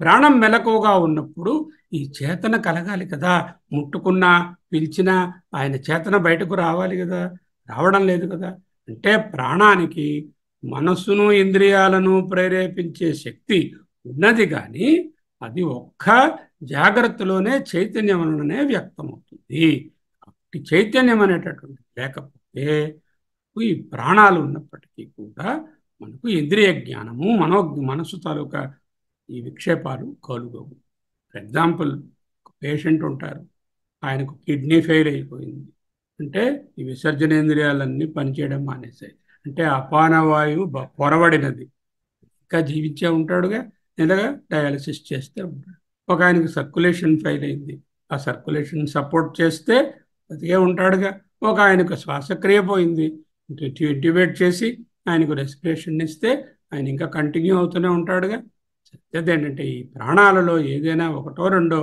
ప్రాణం మెలకువగా ఉన్నప్పుడు ఈ చేతన కలగాలి కదా. ముట్టుకున్నా పిలిచినా ఆయన చేతన బయటకు రావాలి కదా, రావడం లేదు కదా. అంటే ప్రాణానికి మనస్సును ఇంద్రియాలను ప్రేరేపించే శక్తి ఉన్నది, కానీ అది ఒక్క జాగ్రత్తలోనే చైతన్యం వలననే వ్యక్తమవుతుంది. కాబట్టి చైతన్యం అనేటటువంటి లేకపోతే ఈ ప్రాణాలు ఉన్నప్పటికీ కూడా మనకు ఇంద్రియ జ్ఞానము మనస్సు తాలూకా ఈ విక్షేపాలు కలుగవు. ఫర్ ఎగ్జాంపుల్, ఒక పేషెంట్ ఉంటారు, ఆయనకు కిడ్నీ ఫెయిల్ అయిపోయింది అంటే ఈ విసర్జనేంద్రియాలన్నీ పనిచేయడం మానేశాయి. అంటే అపానవాయువు పొరబడినది, ఇంకా జీవించే ఉంటాడుగా, లేదా డయాలసిస్ చేస్తే ఉంటాడు. ఒక ఆయనకు సర్క్యులేషన్ ఫెయిల్ అయింది, ఆ సర్క్యులేషన్ సపోర్ట్ చేస్తే బతికే ఉంటాడుగా. ఒక ఆయనకు శ్వాసక్రియ పోయింది, ఇంట్యూబేట్ చేసి ఆయనకు రెస్పిరేషన్ ఇస్తే ఆయన ఇంకా కంటిన్యూ అవుతూనే ఉంటాడుగా. ఏంటంటే ఈ ప్రాణాలలో ఏదైనా ఒకటో రెండో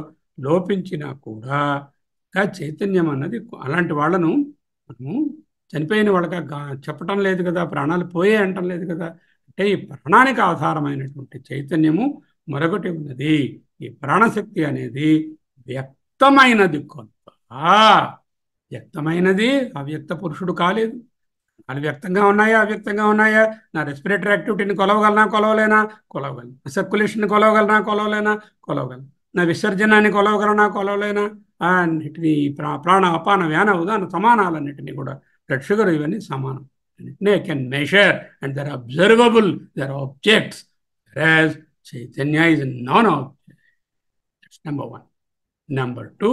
లోపించినా కూడా ఇంకా చైతన్యం అన్నది, అలాంటి వాళ్ళను మనము చనిపోయిన వాళ్ళగా చెప్పటం లేదు కదా, ప్రాణాలు పోయే అంటం లేదు కదా. అంటే ఈ ప్రాణానికి ఆధారమైనటువంటి చైతన్యము మరొకటి ఉన్నది. ఈ ప్రాణశక్తి అనేది వ్యక్తమైనది కొంత, వ్యక్తమైనది, అవ్యక్త పురుషుడు కాలేదు. అది వ్యక్తంగా ఉన్నాయా, అవ్యక్తంగా ఉన్నాయా? నా రెస్పిరేటరీ యాక్టివిటీని కొలవగలనా, కొలవలేనా? కొలవగలను. సర్క్యులేషన్ కొలవగలనా, కొలవలేనా? కొలవగలను. నా విసర్జనాన్ని కొలవగలనా, కొలవలేనా? అన్నిటినీ ప్రాణ అపాన వ్యాన ఉదాన సమానాలన్నిటినీ కూడా, బ్లడ్ షుగర్ ఇవన్నీ సమానం. అన్నిటినీ I can measure and they're observable, they're objects. whereas Chaitanya is non object. Number 1. Number 2,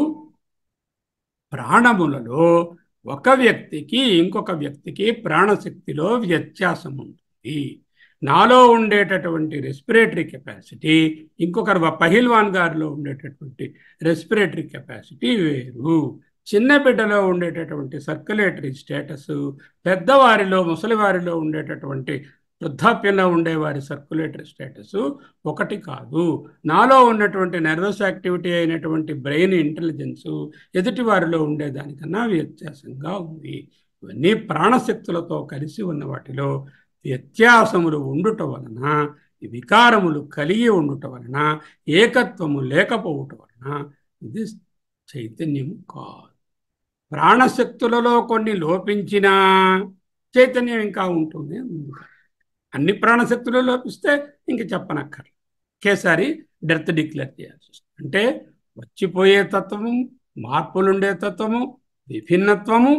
ప్రాణములలో ఒక వ్యక్తికి ఇంకొక వ్యక్తికి ప్రాణశక్తిలో వ్యత్యాసం ఉంటుంది. నాలో ఉండేటటువంటి రెస్పిరేటరీ కెపాసిటీ ఇంకొకరు పహిల్వాన్ గారిలో ఉండేటటువంటి రెస్పిరేటరీ కెపాసిటీ వేరు. చిన్న బిడ్డలో ఉండేటటువంటి సర్క్యులేటరీ స్టేటస్, పెద్దవారిలో ముసలివారిలో ఉండేటటువంటి వృద్ధాప్యంలో ఉండేవారి సర్క్యులేటరీ స్టేటస్ ఒకటి కాదు. నాలో ఉన్నటువంటి నర్వస్ యాక్టివిటీ అయినటువంటి బ్రెయిన్ ఇంటెలిజెన్సు ఎదుటి వారిలో ఉండేదానికన్నా వ్యత్యాసంగా ఉంది. ఇవన్నీ ప్రాణశక్తులతో కలిసి ఉన్న వాటిలో వ్యత్యాసములు ఉండుట వలన, వికారములు కలిగి ఉండుట వలన, ఏకత్వము లేకపోవటం వలన ఇది చైతన్యము కాదు. ప్రాణశక్తులలో కొన్ని లోపించినా చైతన్యం ఇంకా ఉంటుంది. అన్ని ప్రాణశక్తులు లోపిస్తే ఇంక చెప్పనక్కర్లేదు, ఒకేసారి డెత్ డిక్లేర్ చేయాల్సి వస్తుంది. అంటే వచ్చిపోయే తత్వము, మార్పులుండే తత్వము, విభిన్నత్వము,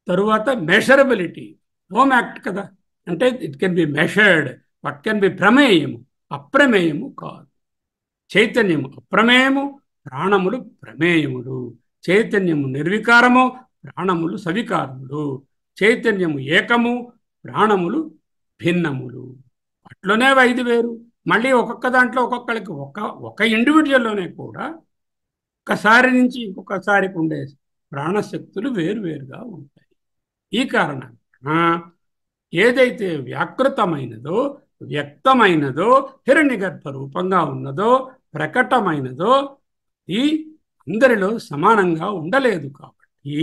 తరువాత మెషరబిలిటీ. హోమ్ యాక్ట్ కదా, అంటే it can be measured. What can be ప్రమేయము, అప్రమేయము కాదు. చైతన్యము అప్రమేయము, ప్రాణములు ప్రమేయములు. చైతన్యము నిర్వికారము, ప్రాణములు సవికారములు. చైతన్యము ఏకము, ప్రాణములు భిన్నములు. అట్లోనే 5 వేరు. మళ్ళీ ఒక్కొక్క దాంట్లో ఒక్కొక్కరికి ఒక ఇండివిజువల్లోనే కూడా ఒకసారి నుంచి ఇంకొకసారికి ఉండే ప్రాణశక్తులు వేరువేరుగా ఉంటాయి. ఈ కారణంగా ఏదైతే వ్యాకృతమైనదో, వ్యక్తమైనదో, హిరణ్యగర్భ రూపంగా ఉన్నదో, ప్రకటమైనదో ఈ అందరిలో సమానంగా ఉండలేదు. కాబట్టి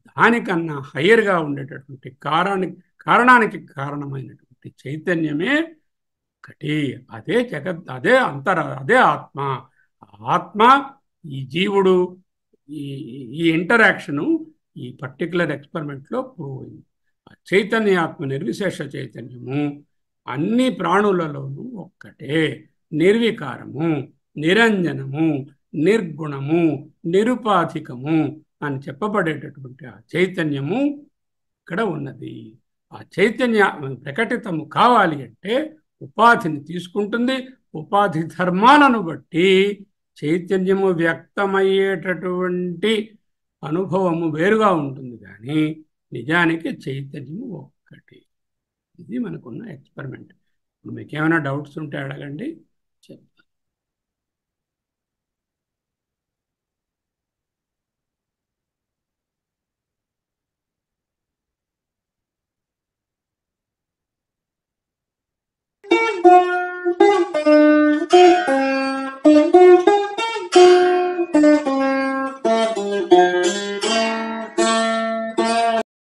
దానికన్నా హయ్యర్గా ఉండేటటువంటి కారణానికి కారణమైనటువంటి చైతన్యమే ఒకటి. అదే జగత్, అదే అదే ఆత్మ. ఆత్మ, ఈ జీవుడు, ఈ ఈ ఇంటరాక్షను ఈ పర్టికులర్ ఎక్స్పెరిమెంట్లో ప్రూవ్ అయింది. చైతన్యాత్మ, నిర్విశేష చైతన్యము అన్ని ప్రాణులలోనూ ఒక్కటే. నిర్వికారము, నిరంజనము, నిర్గుణము, నిరుపాధికము అని చెప్పబడేటటువంటి ఆ చైతన్యము ఇక్కడ ఉన్నది. ఆ చైతన్య ప్రకటితము కావాలి అంటే ఉపాధిని తీసుకుంటుంది. ఉపాధి ధర్మాలను బట్టి చైతన్యము వ్యక్తమయ్యేటటువంటి అనుభవము వేరుగా ఉంటుంది, కానీ నిజానికి చైతన్యము ఒక్కటి. ఇది మనకున్న ఎక్స్పెరిమెంట్. మీకు ఏమైనా డౌట్స్ ఉంటే అడగండి, చెప్తాను.